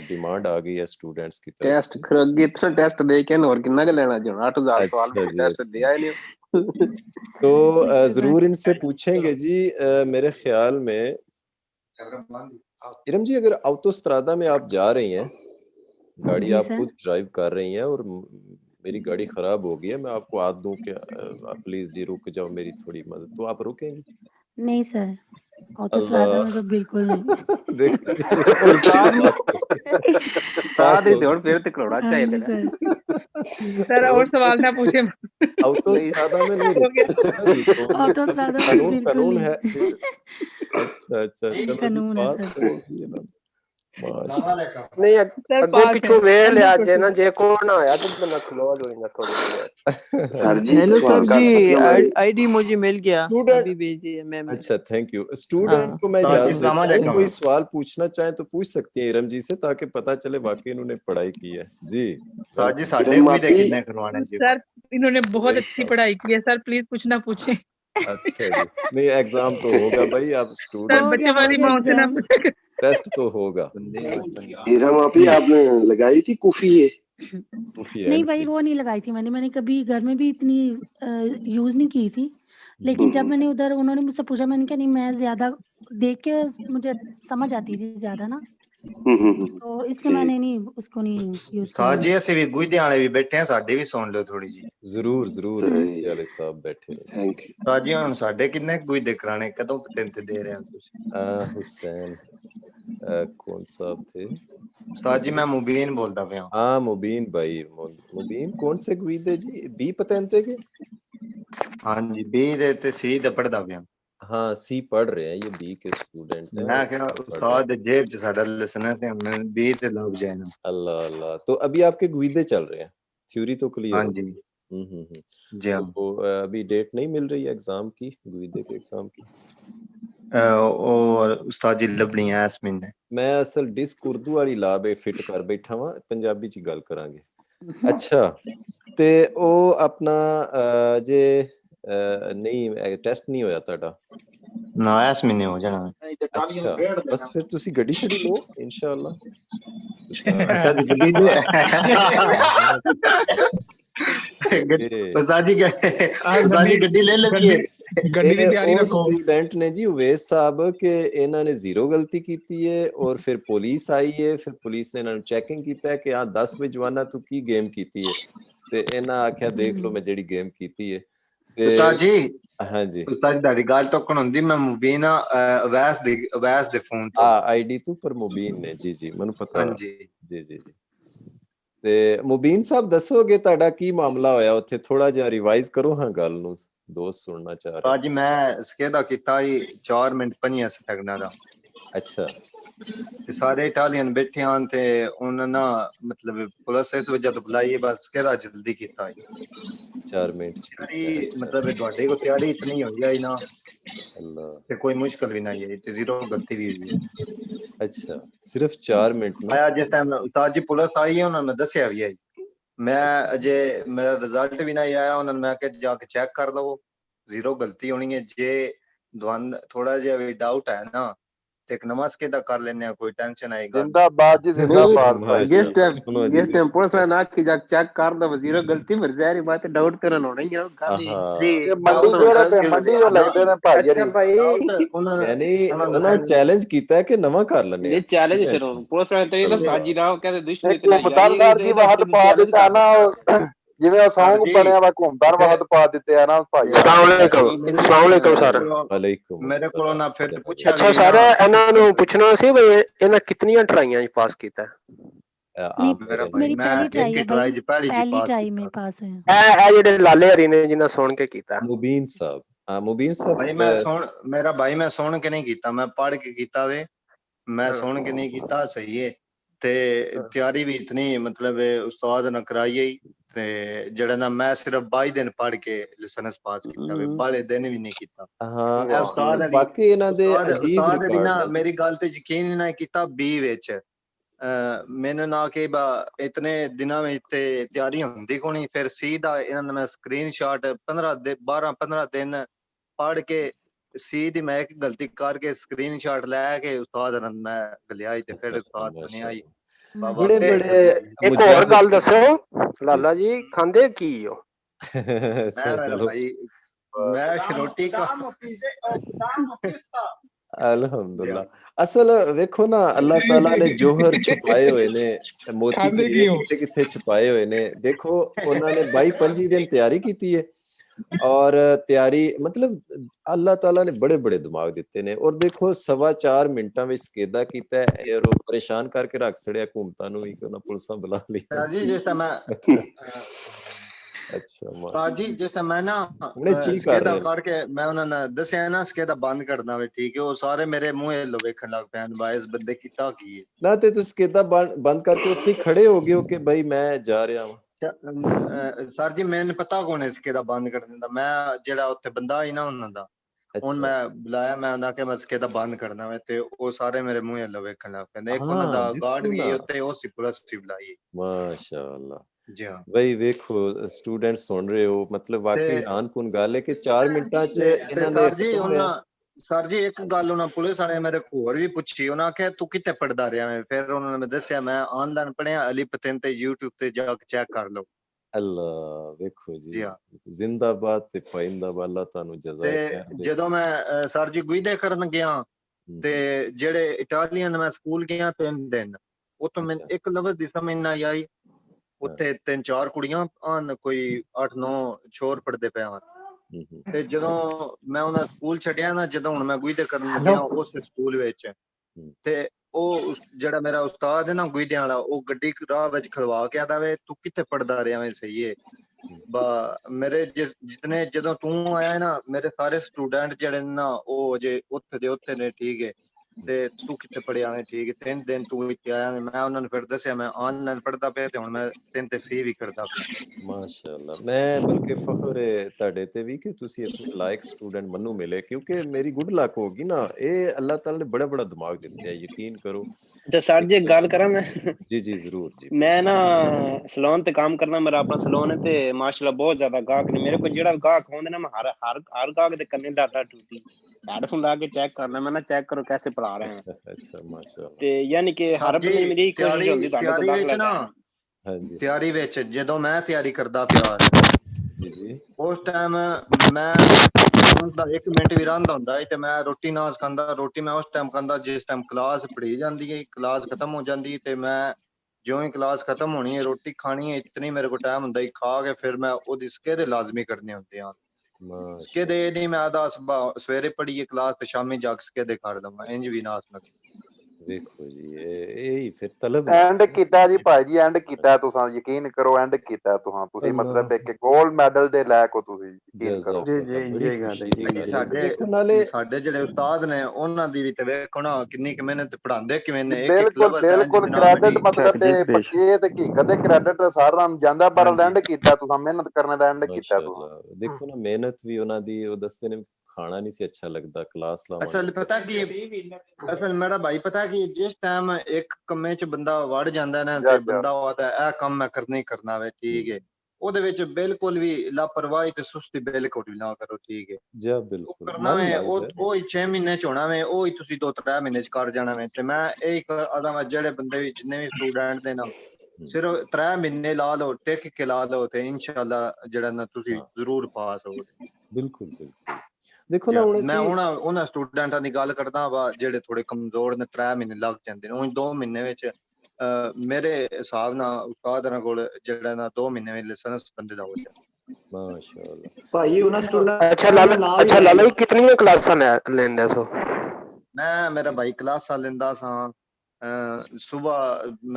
डिमांड आ गई है स्टूडेंट्स की तरफ। टेस्ट करोगे इतना टेस्ट दे के और कितना का लेना जो 8000 सवाल में टेस्ट दिया ही नहीं। तो जरूर इनसे पूछेंगे जी। मेरे ख्याल में इरम जी, अगर ऑटोस्ट्रादा में आप जा रही हैं, गाड़ी आप खुद ड्राइव कर रही हैं और मेरी गाड़ी खराब हो गई है, मैं आपको हाथ दूं कि प्लीज जी रुक जाओ, मेरी थोड़ी मदद, तो आप रुकेंगी? नहीं सर, ऑटोस्ट्रादा में तो बिल्कुल नहीं। देखो साथ ही दौड़ फिर तो करोड़ा चाहिए सर और सवाल ना पूछे। ऑटोस्ट्रादा में नहीं रुकते, ऑटोस्ट्रादा में कानून है। अच्छा चलो कानून है सर। ਨਹੀਂ ਅੱਗੋਂ ਪਿੱਛੋਂ ਵੇਖ ਲਿਆ ਜੇ ਨਾ, ਜੇ ਕੋਈ ਨਾ ਆਇਆ ਤਾਂ ਬੰਦਾ ਕਲੋਜ਼ ਹੋ ਜਾਂਦਾ ਥੋੜੀ ਦੇਰ। सर जी हेलो सर जी, आईडी मुझे मिल गया, अभी भेज दिया मैम। अच्छा थैंक यू। स्टूडेंट को मैं इजाजत देता हूं, कोई सवाल पूछना चाहे तो पूछ सकती हैं इरम जी से, ताकि पता चले वाकई इन्होंने पढ़ाई की है। जी सर जी साडे भी दे कितने करवाने जी सर, इन्होंने बहुत अच्छी पढ़ाई की है सर, प्लीज कुछ ना पूछें। अच्छा जी, नहीं एग्जाम तो होगा भाई, आप स्टूडेंट बच्चों वाली मौत से ना पूछें, टेस्ट तो होगा। इरम आपी आपने लगाई थी कुफी है? नहीं भाई वो नहीं लगाई थी मैंने कभी घर में भी इतनी यूज नहीं की थी, लेकिन जब मैंने उधर, उन्होंने मुझसे पूछा, मैंने कहा नहीं, मैं ज्यादा देख के मुझे समझ आती थी ज्यादा ना, तो इसलिए मैंने नहीं उसको नहीं यूज सर जी ਅਸੀਂ ਵੀ ਗੁਜਦੇ ਵਾਲੇ ਵੀ ਬੈਠੇ ਆ, ਸਾਡੇ ਵੀ ਸੁਣ ਲਿਓ ਥੋੜੀ ਜੀ। ਜ਼ਰੂਰ ਜ਼ਰੂਰ ਵਾਲੇ ਸਾਹਿਬ ਬੈਠੇ ਨੇ। Thank you. सर जी ਹੁਣ ਸਾਡੇ ਕਿੰਨੇ ਗੁਜਦੇ ਕਰਾਣੇ, ਕਦੋਂ ਪਤੰਤ ਦੇ ਰਹੇ ਹੋ ਤੁਸੀਂ? हुसैन कौन साहब थे? सर जी मैं मुबीन बोलता पे हूं। हाँ मुबीन भाई, मुबीन कौन से गुईदे जी? बी पतंते के? हाँ जी बी दे ते सी दे पढ़दा पे। हाँ सी पढ़ रहे हैं, ये बी के स्टूडेंट हैं। मैं कह उस्ताद जेब च साडा लिसना है, मैं बी ते लग जाए ना। अल्लाह अल्लाह, तो अभी आपके गुईदे चल रहे हैं, थ्योरी तो क्लियर? हाँ जी जी हाँ। तो अभी डेट नहीं मिल रही है एग्जाम की, गुईदे के एग्जाम की? और उस्ताद जी लभनी है इस महीने। मैं असल डिस्क उर्दू वाली ला बे फिट कर बैठा वा, पंजाबी च गल करांगे। अच्छा ते ओ अपना जे नहीं टेस्ट नहीं होया ताड़ा? ना इस महीने हो जाना। अच्छा बस फिर तुसी गड्डी छड़ी लो इंशाअल्लाह। अच्छा जी गड्डी उस्ताद जी गड्डी ले लगी गड्डी दी तैयारी रखो। स्टूडेंट ने जी उवैस साहब के इन्होंने जीरो गलती की है, और फिर पुलिस आई है, फिर पुलिस ने इन्होंने चेकिंग किया है कि हाँ 10 बजे जवाना तू की गेम की है, ते इन्हें आख्या देख लो मैं जेडी गेम की है। उस्ताद जी हाँ जी उस्ताद जी दी गल टोकन हुंदी, मैं मुबीन अवैस दे फोन तो आईडी तो पर मुबीन ने जी जी मैनू पता। हाँ जी जी जी जी ते मुबीन साहब दसोगे ताड़ा की मामला होया उत्थे, थोड़ा जिहा रिवाइज करो हाँ गल नू, दोस्त सुनना चाह रहे। जी मैं स्केदा कीता ही 4 मिनट 5 सेकंडा दा। अच्छा ते सारे इटालियन बैठे आन ते उन्होंने ना मतलब पुलिस इस वजह तो बुलाई है, बस स्केदा जल्दी कीता है 4 मिनट तैयारी, मतलब ਤੁਹਾਡੇ को तैयारी इतनी हो गई ना अल्लाह, ते कोई मुश्किल भी नहीं है, ते जीरो गलती भी हुई है। अच्छा सिर्फ 4 मिनट में आया जिस टाइम उस्ताद जी पुलिस आई है, उन्होंने दसिया भी है, मैं अजे मेरा रिजल्ट भी नहीं आया, उन्होंने मैं कहा जाके चेक कर लो, जीरो गलती होनी है, जे द्वंद थोड़ा जिहा भी डाउट है ना ते एक नमाज केदा कर लेने, कोई टेंशन आएगा। जिंदाबाद जी जिंदाबाद भाई। गेस टाइम पुलिस ने ना कि जाके चेक कर दो, जीरो गलती मेरी जारी बात है, डाउट करन होना ही है गाली। ये मंडी जो लगदे ने भाई अच्छा भाई यानी ना चैलेंज कीता है कि नवा कर लेने, ये चैलेंज फिर पुलिस ने तेरी ना साजी ना कहते दुश्मनी इतना हुकमदार जी वहां पा दिता ना, जिवें सॉन्ग पढ़िया वा हुकमदार वहां पा दिते है ना भाई। अस्सलाम वालेकुम सर। वालेकुम मेरे को ना फिर पूछा अच्छा सर ਇਹਨਾਂ ਨੂੰ ਪੁੱਛਣਾ ਸੀ ਵੀ ਇਹਨਾਂ ਕਿੰਨੀਆਂ ਟਰਾਈਆਂ ਚ ਪਾਸ ਕੀਤਾ? मेरा भाई मेरी मैं पहली एक ट्राई है ट्राई भाई, जी पहली पास ट्राई में कीता। पास हुए। ਇਹ ਜਿਹੜੇ ਲਾਲੇ ਹਰੀ ਨੇ ਜਿਨ੍ਹਾਂ ਸੁਣ ਕੇ ਕੀਤਾ। मुबीन साहब, हाँ मुबीन साहब भाई मैं सुन मेरा भाई मैं सुन के नहीं कीता, मैं पढ़ के कीता वे, मैं सुन के नहीं कीता, सही है। ते तैयारी भी इतनी मतलब उस्ताद ने कराई है, ਤੇ ਜਿਹੜਾ ਨਾ ਮੈਂ ਸਿਰਫ 22 ਦਿਨ ਪੜ੍ਹ ਕੇ ਲਾਇਸੈਂਸ ਪਾਸ ਕੀਤਾ ਵੇ, ਬਾਲੇ ਦਿਨ ਵੀ ਨਹੀਂ ਕੀਤਾ। ਹਾਂ ਇਹ ਉਸਤਾਦ ਅਲੀ ਬਾਕੀ ਇਹਨਾਂ ਦੇ ਅਜੀਬ ਉਸਤਾਦ ਅਲੀ ਰਿਕਾਰਡ ਨਾ ਹੈ ਜੀ। ਮੇਰੀ ਗੱਲ ਤੇ ਯਕੀਨ ਹੀ ਨਾ ਕੀਤਾ 20 ਵਿੱਚ ਮੈਨੂੰ ਨਾ ਕਿ ਇਤਨੇ ਦਿਨਾਂ ਵਿੱਚ ਤੇ ਤਿਆਰੀ ਹੁੰਦੀ ਕੋਣੀ, ਫਿਰ ਸੀधा ਇਹਨਾਂ ਨੇ ਮੈਂ ਸਕਰੀਨਸ਼ਾਟ 12-15 ਦਿਨ ਪੜ੍ਹ ਕੇ सीधी मैं एक गलती करके स्क्रीनशॉट लेके उस्ताद अनंद मैं गलियाई ते फिर उस्ताद बनिया ही बाबा बड़े फिर बड़े एक और गल दसो लाला जी खांदे की हो? मैं मेरा भाई मैं रोटी का अल्हम्दुलिल्लाह असल वेखो ना अल्लाह ताला ने जोहर छुपाए हुए ने मोती खांदे की हो? किथे किथे छुपाए हुए ने। देखो उन्होंने 22-25 दिन तैयारी की है और तैयारी मतलब अल्लाह ताला ने बड़े बड़े दिमाग दिते ने। और देखो 4.25 मिनटां विच ਸਕੇਦਾ ਕੀਤਾ है और परेशान करके रख छड़िया हुकूमतां नूं भी कि उन्हां पुलिसां बुला लिया जी जिस टाइम मैं अच्छा जी जिस टाइम मैं ना हुणे ची कर ਸਕੇਦਾ रहे करके मैं उन्होंने दस्या ना ਸਕੇਦਾ बंद करना वे ठीक है वो सारे मेरे मुंह लो वेखण लग पैन बाइस बंदे कीता की है ना ते तुसीं ਸਕੇਦਾ बंद करके उत्थे खड़े हो गए हो कि भाई मैं जा रहा हूं। सर जी मैंने पता कौन है ਸਕੇਦਾ बंद कर दिंदा मैं जेड़ा उत्थे बंदा ही ना उन्हां दा ਹੁਣ ਮੈਂ ਬੁਲਾਇਆ ਮੈਂ ਉਹਨਾਂ ਕਿ ਮੈਂ ਸਕੇਦਾ ਬੰਦ ਕਰਨਾ ਵੇ ਤੇ ਉਹ ਸਾਰੇ ਮੇਰੇ ਮੂੰਹ ਵੱਲ ਵੇਖਣ ਲੱਗ ਪੈਂਦੇ। ਇੱਕ ਉਹਨਾਂ ਦਾ ਗਾਰਡ ਵੀ ਉੱਤੇ ਉਹ ਸੀ ਪੁਲਿਸ ਸੀ ਬੁਲਾਈ माशाअल्लाह जी हाँ भाई वेखो स्टूडेंट सुन रहे हो मतलब वाकई हैरानकुन गल है कि 4 मिनटां च इन्हां ने सर जी ਉਹਨਾਂ ਸਰ ਜੀ ਇੱਕ ਗੱਲ ਉਹਨਾਂ ਪੁਲਿਸ ਵਾਲੇ ਮੇਰੇ ਹੋਰ ਵੀ ਪੁੱਛੀ ਉਹਨਾਂ ਆਖਿਆ ਤੂੰ ਕਿੱਥੇ ਪੜਦਾ ਰਿਹਾ ਵੇਂ ਫਿਰ ਉਹਨਾਂ ਨੇ ਦੱਸਿਆ ਮੈਂ ਆਨਲਾਈਨ ਪੜਿਆ ਅਲੀ ਪਤਨ ਤੇ YouTube ਤੇ ਜਾ ਕੇ ਚੈੱਕ ਕਰ ਲਓ। अल्लाह वेखो जी जिंदाबाद ते पाइंदाबाद अल्लाह तानू जज़ाए खैर दे। ਜਦੋਂ ਮੈਂ ਸਰ ਜੀ ਗੁਈਦੇ ਕਰਨ ਗਿਆ ਤੇ ਜਿਹੜੇ ਇਟਾਲੀਅਨ ਮੈਂ ਸਕੂਲ ਗਿਆ 3 ਦਿਨ ਉਤੋਂ ਮੈਨੂੰ ਇੱਕ ਲਫ਼ਜ਼ ਦੀ ਸਮਝ ਨਾ ਆਈ। ਉੱਥੇ 3-4 ਕੁੜੀਆਂ ਆਨ ਕੋਈ 8-9 ਛੋਰ ਪੜਦੇ ਪਏ ਹਨ ਤੇ ਜਦੋਂ ਮੈਂ ਉਹਨਾਂ ਸਕੂਲ ਛੱਡਿਆ ਨਾ ਜਦੋਂ ਹੁਣ ਮੈਂ ਗੁਈਦੇ ਕਰਨ ਗਿਆ ਉਸ ਸਕੂਲ ਵਿੱਚ ਤੇ ਉਹ ਜਿਹੜਾ ਮੇਰਾ ਉਸਤਾਦ ਹੈ ਨਾ ਗੁਈਦਿਆਂ ਵਾਲਾ ਉਹ ਗੱਡੀ ਰਾਹ ਵਿੱਚ ਖਲਵਾ ਕੇ ਆਦਾ ਵੇ ਤੂੰ ਕਿੱਥੇ ਪੜਦਾ ਰਿਹਾ ਵੇ ਸਹੀ ਹੈ ਮੇਰੇ ਜਿਤਨੇ ਜਦੋਂ ਤੂੰ ਆਇਆ ਨਾ ਮੇਰੇ ਸਾਰੇ ਸਟੂਡੈਂਟ ਜਿਹੜੇ ਨਾ ਉਹ ਜੇ ਉੱਥੇ ਦੇ ਉੱਥੇ ਨੇ ਠੀਕ ਹੈ ਤੇ ਤੂੰ ਕਿੱਥੇ ਪੜਿਆ ਵੇ ਠੀਕ ਹੈ 3 ਦਿਨ ਤੂੰ ਇੱਥੇ ਆਇਆ ਮੈਂ ਉਹਨਾਂ ਨੂੰ ਫਿਰ ਦੱਸਿਆ ਮੈਂ ਆਨਲਾਈਨ ਪੜਦਾ ਪਿਆ ਤੇ ਹੁਣ ਮੈਂ 3 ਤੇ ਸੀ ਵੀ ਕਰਦਾ ਪਿਆ। माशाअल्लाह मैं बल्कि फख्र है ਤੁਹਾਡੇ ਤੇ ਵੀ ਕਿ ਤੁਸੀਂ ਇਤਨੇ ਲਾਇਕ ਸਟੂਡੈਂਟ ਮੈਨੂੰ ਮਿਲੇ क्योंकि मेरी गुड लक होगी ना ਇਹ ਅੱਲਾਹ ਤਾਲਾ ਨੇ ਬੜਾ ਬੜਾ ਦਿਮਾਗ ਦਿੱਤਾ ਹੈ ਯਕੀਨ करो। अच्छा सर जी गल करा मैं जी जी जरूर जी मैं ना सलोन ते काम करना मेरा अपना सलोन है ते माशाल्लाह बहुत ज्यादा गाहक ने मेरे को जेड़ा गाहक होंदे ना मैं हर गाहक दे कन्ने डाटा टूटी हेडफोन ला के चेक करना मैं ना चेक करो कैसे पढ़ा रहे हैं। अच्छा माशाल्लाह ते यानी कि हर बंदे मेरी कोशिश होंदी ਤੁਹਾਡੇ ਤੋਂ ਤਿਆਰੀ ਵਿੱਚ ਨਾ ਹਾਂਜੀ ਤਿਆਰੀ ਵਿੱਚ ਜਦੋਂ ਮੈਂ ਤਿਆਰੀ ਕਰਦਾ ਪਿਆ ਜੀ ਜੀ ਉਸ ਟਾਈਮ ਮੈਂ ਦਾ 1 ਮਿੰਟ ਵੀ ਰਹਿੰਦਾ ਹੁੰਦਾ ਤੇ ਮੈਂ ਰੋਟੀ ਨਾ ਖਾਂਦਾ ਰੋਟੀ ਮੈਂ ਉਸ ਟਾਈਮ ਖਾਂਦਾ ਜਿਸ ਟਾਈਮ ਕਲਾਸ ਪੜ੍ਹੀ ਜਾਂਦੀ ਹੈ ਕਲਾਸ ਖਤਮ ਹੋ ਜਾਂਦੀ ਤੇ ਮੈਂ ਜਿਉਂ ਹੀ ਕਲਾਸ ਖਤਮ ਹੋਣੀ ਹੈ ਰੋਟੀ ਖਾਣੀ ਹੈ ਇਤਨੀ ਮੇਰੇ ਕੋਲ ਟਾਈਮ ਹੁੰਦਾ ਹੀ ਖਾ ਕੇ ਫਿਰ ਮੈਂ ਉਹਦੀ ਸਕੇਦੇ ਲਾਜ਼ਮੀ ਕਰਨੇ ਹੁੰਦੇ ਆ ਸਕੇਦੇ ਇਹ ਨਹੀਂ ਮੈਂ ਆਦਾ ਸਵੇਰੇ ਪੜ੍ਹੀਏ ਕਲਾਸ ਤੇ ਸ਼ਾਮੀ ਜਾ ਕੇ ਸਕੇਦੇ ਕਰ ਦਵਾਂ ਇੰਜ ਵੀ ਨਾ ਸੁਣ ਵੇਖੋ ਜੀ ਇਹ ਫਿਰ ਤਲਬ ਐਂਡ ਕੀਤਾ ਜੀ ਭਾਈ ਜੀ ਐਂਡ ਕੀਤਾ ਤੁਸੀਂ ਯਕੀਨ ਕਰੋ ਐਂਡ ਕੀਤਾ ਤੁਸੀਂ ਮਤਲਬ ਇੱਕ 골ਡ ਮੈਡਲ ਦੇ ਲਾਇਕ ਹੋ ਤੁਸੀਂ ਯਕੀਨ ਕਰੋ। ਸਾਡੇ ਜਿਹੜੇ ਉਸਤਾਦ ਨੇ ਉਹਨਾਂ ਦੀ ਵੀ ਤੇ ਵੇਖੋ ਨਾ ਕਿੰਨੀ ਕਿ ਮਿਹਨਤ ਪੜਾਉਂਦੇ ਕਿਵੇਂ ਨੇ ਇੱਕ ਬਿਲਕੁਲ ਬਿਲਕੁਲ ਕ੍ਰੈਡਿਟ ਮਤਲਬ ਇਹ ਤੇ ਹਕੀਕਤ ਹੈ ਕ੍ਰੈਡਿਟ ਸਾਰਾ ਜਾਂਦਾ ਪਰ ਐਂਡ ਕੀਤਾ ਤੁਸੀਂ ਮਿਹਨਤ ਕਰਨ ਦਾ ਐਂਡ ਕੀਤਾ ਤੁਸੀਂ ਦੇਖੋ ਨਾ ਮਿਹਨਤ ਵੀ ਉਹਨਾਂ ਦੀ ਉਹ ਦੱਸਦੇ ਨੇ ਖਾਣਾ ਨਹੀਂ ਸੀ ਅੱਛਾ ਲੱਗਦਾ ਕਲਾਸ ਲਾਵਾਂ ਅਸਲ ਪਤਾ ਕੀ ਅਸਲ ਮੇਰਾ ਭਾਈ ਪਤਾ ਕੀ ਜਿਸ ਟਾਈਮ ਇੱਕ ਕੰਮੇ ਚ ਬੰਦਾ ਵੜ ਜਾਂਦਾ ਨਾ ਤੇ ਬੰਦਾ ਉਹਦਾ ਇਹ ਕੰਮ ਮੈਂ ਕਰਨਾ ਹੀ ਕਰਨਾ ਵੇ ਠੀਕ ਹੈ ਉਹਦੇ ਵਿੱਚ ਬਿਲਕੁਲ ਵੀ ਲਾਪਰਵਾਹੀ ਤੇ ਸੁਸਤੀ ਬਿਲਕੁਲ ਵੀ ਨਾ ਕਰੋ ਠੀਕ ਹੈ ਜੀ ਬਿਲਕੁਲ ਕਰਨਾ ਵੇ ਉਹ ਹੀ 6 ਮਹੀਨੇ ਚ ਹੋਣਾ ਵੇ ਉਹ ਹੀ ਤੁਸੀਂ 2-3 ਮਹੀਨੇ ਚ ਕਰ ਜਾਣਾ ਵੇ ਤੇ ਮੈਂ ਇਹ ਆਦਾ ਜਿਹੜੇ ਬੰਦੇ ਵੀ ਜਿੰਨੇ ਵੀ ਸਟੂਡੈਂਟ ਦੇ ਨਾ ਸਿਰਫ 3 ਮਹੀਨੇ ਲਾ ਲਓ ਟਿਕ ਕੇ ਲਾ ਲਓ ਤੇ ਇਨਸ਼ਾਅੱਲਾ ਜਿਹੜਾ ਨਾ ਤੁਸੀਂ ਜ਼ਰੂਰ ਪਾਸ ਹੋਗੇ। ਬਿਲਕੁਲ ਬਿਲਕੁਲ ਦੇਖੋ ਨਾ ਹੁਣ ਮੈਂ ਉਹਨਾਂ ਸਟੂਡੈਂਟਾਂ ਦੀ ਗੱਲ ਕਰਦਾ ਵਾ ਜਿਹੜੇ ਥੋੜੇ ਕਮਜ਼ੋਰ ਨੇ 3 ਮਹੀਨੇ ਲੱਗ ਜਾਂਦੇ ਨੇ ਉਹ 2 ਮਹੀਨੇ ਵਿੱਚ ਮੇਰੇ ਹਿਸਾਬ ਨਾਲ ਉਸਤਾਦ ਨਾਲ ਕੋਲ ਜਿਹੜਾ ਨਾ 2 ਮਹੀਨੇ ਵਿੱਚ ਲਾਇਸੈਂਸ ਬੰਦੇ ਦਾ ਹੋ ਜਾਂਦਾ ਮਾਸ਼ਾਅੱਲਾ ਭਾਈ ਉਹਨਾਂ ਸਟੂਡੈਂਟ अच्छा लाला कितनी क्लासां लेंदे सो मैं मेरा भाई क्लासां लेंदा सां सुबह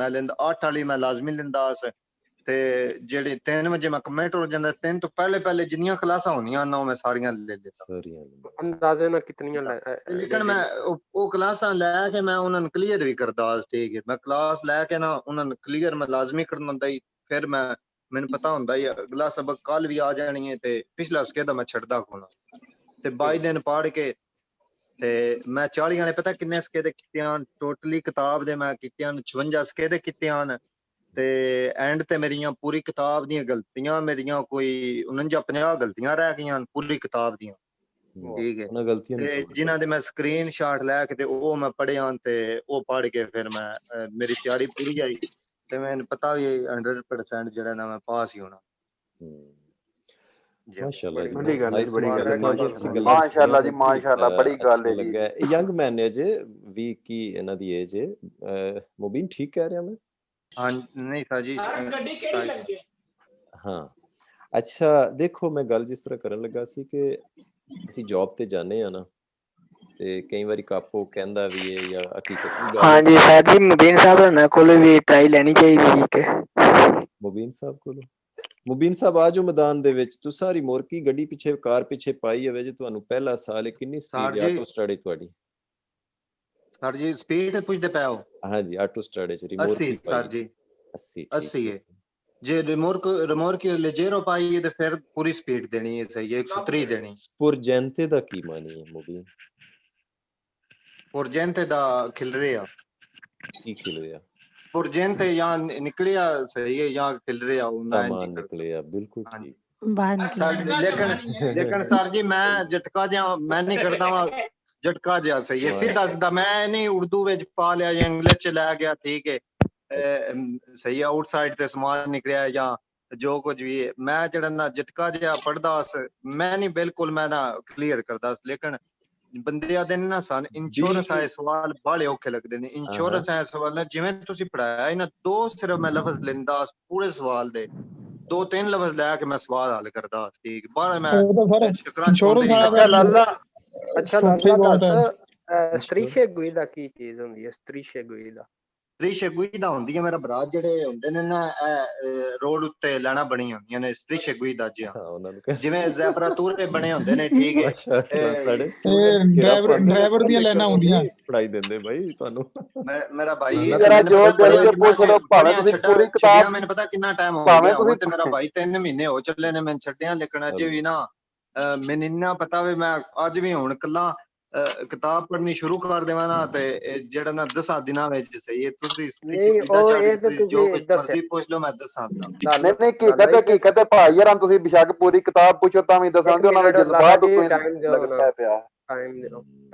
मैं लेंदा 8 वाली मैं लाजमी लेंदा ਤੇ ਜਿਹੜੇ 3 ਵਜੇ ਮੈਂ ਕਮੈਂਟ ਹੋ ਜਾਂਦਾ 3 ਤੋਂ ਪਹਿਲੇ ਜਿੰਨੀਆਂ ਕਲਾਸਾਂ ਹੋਣੀਆਂ ਨਾ ਮੈਂ ਸਾਰੀਆਂ ਲੈ ਲੈਂਦਾ ਅੰਦਾਜ਼ੇ ਨਾਲ ਕਿਤਨੀਆਂ ਲੇਕਿਨ ਮੈਂ ਉਹ ਕਲਾਸਾਂ ਲੈ ਕੇ ਮੈਂ ਉਹਨਾਂ ਨੂੰ ਕਲੀਅਰ ਵੀ ਕਰਦਾ ਠੀਕ ਹੈ ਮੈਂ ਕਲਾਸ ਲੈ ਕੇ ਨਾ ਉਹਨਾਂ ਨੂੰ ਕਲੀਅਰ ਮੈਂ ਲਾਜ਼ਮੀ ਕਰਨ ਹੁੰਦਾ ਹੀ ਫਿਰ ਮੈਨੂੰ ਪਤਾ ਹੁੰਦਾ ਹੀ ਅਗਲਾ ਸਬਕ ਕੱਲ ਵੀ ਆ ਜਾਣੀ ਹੈ ਤੇ ਪਿਛਲਾ ਸਕੇਦਾ ਮੈਂ ਛੱਡਦਾ ਹੋਣਾ ਤੇ 22 ਦਿਨ ਪੜ੍ਹ ਕੇ ਤੇ ਮੈਂ 40 ਵਾਲੇ ਪਤਾ ਕਿੰਨੇ ਸਕੇਦੇ ਕੀਤੇ ਹਨ ਟੋਟਲੀ ਕਿਤਾਬ ਦੇ ਮੈਂ ਕੀਤੇ ਹਨ 56 ਸਕੇਦੇ ਕੀਤੇ ਹਨ ਤੇ ਐਂਡ ਤੇ ਮੇਰੀਆਂ ਪੂਰੀ ਕਿਤਾਬ ਦੀਆਂ ਗਲਤੀਆਂ ਮੇਰੀਆਂ ਕੋਈ 49-50 ਗਲਤੀਆਂ ਰਹਿ ਗਈਆਂ ਪੂਰੀ ਕਿਤਾਬ ਦੀਆਂ ਠੀਕ ਹੈ ਉਹਨਾਂ ਗਲਤੀਆਂ ਨੂੰ ਤੇ ਜਿਨ੍ਹਾਂ ਦੇ ਮੈਂ ਸਕਰੀਨ ਸ਼ਾਟ ਲੈ ਕੇ ਤੇ ਉਹ ਮੈਂ ਪੜ੍ਹਿਆ ਤੇ ਉਹ ਪੜ੍ਹ ਕੇ ਫਿਰ ਮੈਂ ਮੇਰੀ ਤਿਆਰੀ ਪੂਰੀ ਆਈ ਤੇ ਮੈਨੂੰ ਪਤਾ ਵੀ 100% ਜਿਹੜਾ ਨਾ ਮੈਂ ਪਾਸ ਹੀ ਹੋਣਾ ਮਾਸ਼ਾਅੱਲਾ ਜੀ ਬੜੀ ਗੱਲ ਹੈ ਬੜੀ ਗੱਲ ਹੈ ਮਾਸ਼ਾਅੱਲਾ ਜੀ ਮਾਸ਼ਾਅੱਲਾ ਬੜੀ ਗੱਲ ਹੈ ਜੀ ਯੰਗ ਮੈਨ ਹੈ ਜੇ 20 ਕੀ ਇਹਨਾਂ ਦੀ ਏਜ ਹੈ ਮੁਬੀਨ ਠੀਕ ਕਹਿ ਰਿਹਾ ਮੈਂ ਹਾਂ ਨਹੀਂ ਸਾਜੀ ਗੱਡੀ ਕਿਹੜੀ ਲੱਗੀ ਹਾਂ ਅੱਛਾ ਦੇਖੋ ਮੈਂ ਗੱਲ ਜਿਸ ਤਰ੍ਹਾਂ ਕਰਨ ਲੱਗਾ ਸੀ ਕਿ ਅਸੀਂ ਜੌਬ ਤੇ ਜਾਂਦੇ ਆ ਨਾ ਤੇ ਕਈ ਵਾਰੀ ਕਾਪੋ ਕਹਿੰਦਾ ਵੀ ਹੈ ਜਾਂ ਹਕੀਕਤ ਹਾਂਜੀ ਸਰ ਜੀ ਮੁਬੀਨ ਸਾਹਿਬ ਉਹਨਾਂ ਕੋਲ ਵੀ ਟਰਾਈ ਲੈਣੀ ਚਾਹੀਦੀ ਸੀ ਕਿ ਮੁਬੀਨ ਸਾਹਿਬ ਕੋਲ ਮੁਬੀਨ ਸਾਹਿਬ ਆਜੋ ਮੈਦਾਨ ਦੇ ਵਿੱਚ ਤੂੰ ਸਾਰੀ ਮੋਰਕੀ ਗੱਡੀ ਪਿੱਛੇ ਕਾਰ ਪਿੱਛੇ ਪਾਈ ਹੋਵੇ ਜੇ ਤੁਹਾਨੂੰ ਪਹਿਲਾ ਸਾਲ ਕਿੰਨੀ ਸਪੀਡ ਹੈ ਆਟੋ ਸਟਾਰਟ ਤੁਹਾਡੀ ਸਰ ਜੀ ਸਪੀਡ ਪੁੱਛਦੇ ਪਏ ਹੋ ਹਾਂਜੀ ਆਟੋ ਸਟਾਰਟ ਚ ਰਿਮੋਟ 80 ਸਰ ਜੀ 80 ਹੈ ਜੇ ਰਿਮੋਟ ਲੈਜੇਰੋ ਪਾਈ ਤੇ ਫਿਰ ਪੂਰੀ ਸਪੀਡ ਦੇਣੀ ਹੈ ਸਹੀ ਹੈ 130 ਦੇਣੀ ਪੁਰਜੈਂਤੇ ਦਾ ਕੀ ਮਾਨੀ ਹੈ ਮੁਬੀਨ ਪੁਰਜੈਂਤੇ ਦਾ ਖਿਲ ਰਿਹਾ ਕੀ ਖਿਲ ਰਿਹਾ ਪੁਰਜੈਂਤੇ ਜਾਂ ਨਿਕਲਿਆ ਸਹੀ ਹੈ ਜਾਂ ਖਿਲ ਰਿਹਾ ਉਹ ਮੈਂ ਨਿਕਲਿਆ ਬਿਲਕੁਲ ਠੀਕ ਲੇਕਿਨ ਸਰ ਜੀ ਮੈਂ ਝਟਕਾ ਜਿਹਾ ਮੈਂ ਨਹੀਂ ਕਰਦਾ ਵਾ ਝਟਕਾ ਜਿਹਾ ਸਹੀ ਹੈ ਸਿੱਧਾ ਸਿੱਧਾ ਮੈਂ ਨਹੀਂ ਉਰਦੂ ਵਿੱਚ ਪਾ ਲਿਆ ਜਾਂ ਇੰਗਲਿਸ਼ ਚ ਲੈ ਗਿਆ ਠੀਕ ਹੈ ਸਹੀ ਹੈ ਆਊਟਸਾਈਡ ਤੇ ਸਮਾਨ ਨਿਕਲਿਆ ਜਾਂ ਜੋ ਕੁਝ ਵੀ ਹੈ ਮੈਂ ਜਿਹੜਾ ਨਾ ਝਟਕਾ ਜਿਹਾ ਪੜਦਾ ਮੈਂ ਨਹੀਂ ਬਿਲਕੁਲ ਮੈਂ ਨਾ ਕਲੀਅਰ ਕਰਦਾ ਲੇਕਿਨ ਬੰਦਿਆਂ ਦੇ ਨਾ ਸਨ ਇੰਸ਼ੋਰੈਂਸ ਆਏ ਸਵਾਲ ਬੜੇ ਔਖੇ ਲੱਗਦੇ ਨੇ ਇੰਸ਼ੋਰੈਂਸ ਆਏ ਸਵਾਲ ਜਿਵੇਂ ਤੁਸੀਂ ਪੜਾਇਆ ਇਹਨਾਂ ਦੋ ਸਿਰਫ ਮੈਂ ਲਫ਼ਜ਼ ਲੈਂਦਾ ਪੂਰੇ ਸਵਾਲ ਦੇ 2-3 ਲਫ਼ਜ਼ ਲੈ ਕੇ ਮੈਂ ਸਵਾਲ ਹੱਲ ਕਰਦਾ ਠੀਕ ਬਾਹਰ ਮੈਂ ਅੱਛਾ ਲਾਲਾ ਦੱਸ ਸਤਰੀਸ਼ੇਗੁਈ ਦਾ ਕੀ ਚੀਜ਼ ਹੁੰਦੀ ਹੈ ਸਤਰੀਸ਼ੇਗੁਈ ਦਾ ਸਤਰੀਸ਼ੇਗੁਈ ਦਾ ਹੁੰਦੀ ਹੈ ਮੇਰਾ ਭਰਾ ਜਿਹੜੇ ਹੁੰਦੇ ਨੇ ਨਾ ਰੋਡ ਉੱਤੇ ਲੈਣਾ ਬਣੀਆਂ ਹੁੰਦੀਆਂ ਨੇ ਸਤਰੀਸ਼ੇਗੁਈ ਦਾ ਜਿਵੇਂ ਜ਼ੈਬਰਾ ਤੂਰੇ ਬਣੇ ਹੁੰਦੇ ਨੇ ਠੀਕ ਹੈ ਡਰਾਈਵਰ ਦੀਆਂ ਲੈਣਾ ਹੁੰਦੀਆਂ ਪੜਾਈ ਦਿੰਦੇ ਬਾਈ ਤੁਹਾਨੂੰ ਮੇਰਾ ਭਾਈ ਜਰਾ ਜੋਰ ਦੇ ਕੇ ਪੁੱਛ ਲਓ ਭਾਵੇਂ ਤੁਸੀਂ ਪੂਰੀ ਕਿਤਾਬ ਮੈਨੂੰ ਪਤਾ ਕਿੰਨਾ ਟਾਈਮ ਹੋ ਗਿਆ ਹੁਣ ਤੇ ਮੇਰਾ ਭਾਈ 3 ਮਹੀਨੇ ਹੋ ਚੱਲੇ ਨੇ ਮੈਨੂੰ ਛੱਡਿਆ ਲੇਕਿਨ ਅਜੇ ਵੀ ਨਾ ਮੈਨੂੰ ਇੰਨਾ ਪਤਾ ਵੀ ਮੈਂ ਅੱਜ ਵੀ ਹੁਣ ਕੱਲਾ ਕਿਤਾਬ ਪੜ੍ਹਨੀ ਸ਼ੁਰੂ ਕਰ ਦੇਵਾਂ ਨਾ ਤੇ ਜਿਹੜਾ ਨਾ 10 ਦਿਨਾਂ ਵਿੱਚ ਸਹੀ ਹੈ ਤੁਸੀਂ ਜੋ ਕੁਝ ਮਰਜ਼ੀ ਪੁੱਛ ਲਓ ਮੈਂ ਦੱਸਾਂਗਾ ਨਹੀਂ ਹਕੀਕਤ ਹੈ ਭਾਈ ਯਾਰ ਤੁਸੀਂ ਬਿਸ਼ੱਕ ਪੂਰੀ ਕਿਤਾਬ ਪੁੱਛੋ ਤਾਂ ਵੀ ਦੱਸਾਂਗੇ ਉਹਨਾਂ ਦੇ ਜਜ਼ਬਾਤ ਉੱਤੇ ਲੱਗਦਾ ਪਿਆ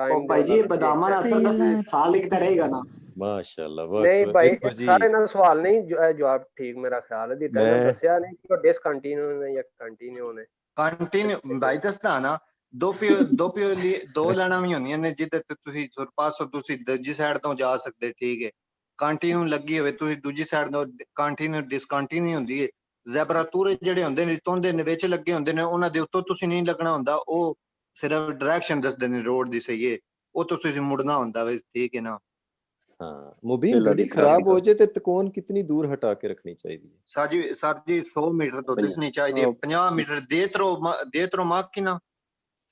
ਉਹ ਭਾਈ ਜੀ ਬਦਾਮਾਂ ਦਾ ਅਸਰ 10 ਸਾਲ ਲਿਖਦਾ ਰਹੇਗਾ ਨਾ ਮਾਸ਼ਾਅੱਲਾ ਨਹੀਂ ਭਾਈ ਸਾਰੇ ਨਾਲ ਸਵਾਲ ਨਹੀਂ ਜਵਾਬ ਠੀਕ ਮੇਰਾ ਖਿਆਲ ਹੈ ਦਿੱਤਾ ਦੱਸਿਆ ਨਹੀਂ ਕਿ ਡਿਸਕੰਟੀਨਿਊ ਨੇ ਜਾਂ ਕੰਟੀਨਿਊ ਨੇ ਕੰਟੀਨਿਊ ਭਾਈ ਦੱਸਦਾ ਨਾ ਦੋ ਲੈਣਾ ਵੀ ਹੁੰਦੀਆਂ ਨੇ ਜਿਹਦੇ ਤੇ ਤੁਸੀਂ ਪਾਸੋਂ ਤੁਸੀਂ ਦੂਜੀ ਸਾਈਡ ਤੋਂ ਜਾ ਸਕਦੇ ਠੀਕ ਹੈ ਕੰਟੀਨਿਊ ਲੱਗੀ ਹੋਵੇ ਤੁਸੀਂ ਦੂਜੀ ਸਾਈਡ ਤੋਂ ਕੰਟੀਨਿਊ ਡਿਸਕੰਟੀਨਿਊ ਹੁੰਦੀ ਹੈ ਜ਼ੈਬਰਾ ਤੂਰੇ ਜਿਹੜੇ ਹੁੰਦੇ ਨੇ ਤੋਂਦੇ ਨੇ ਵਿੱਚ ਲੱਗੇ ਹੁੰਦੇ ਨੇ ਉਹਨਾਂ ਦੇ ਉੱਤੋਂ ਤੁਸੀਂ ਨਹੀਂ ਲੱਗਣਾ ਹੁੰਦਾ ਉਹ ਸਿਰਫ ਡਾਇਰੈਕਸ਼ਨ ਦੱਸਦੇ ਨੇ ਰੋਡ ਦੀ ਸਹੀ ਹੈ ਉਹ ਤੋਂ ਤੁਸੀਂ ਮੁੜਨਾ ਹੁੰਦਾ ਵੇ ਠੀਕ ਹੈ ਨਾ हाँ मुबीन गाड़ी खराब हो जाए तो तकोन कितनी दूर हटा के रखनी चाहिए सर जी 100 मीटर तो दिसनी चाहिए 50 मीटर देतरो मार्क की ना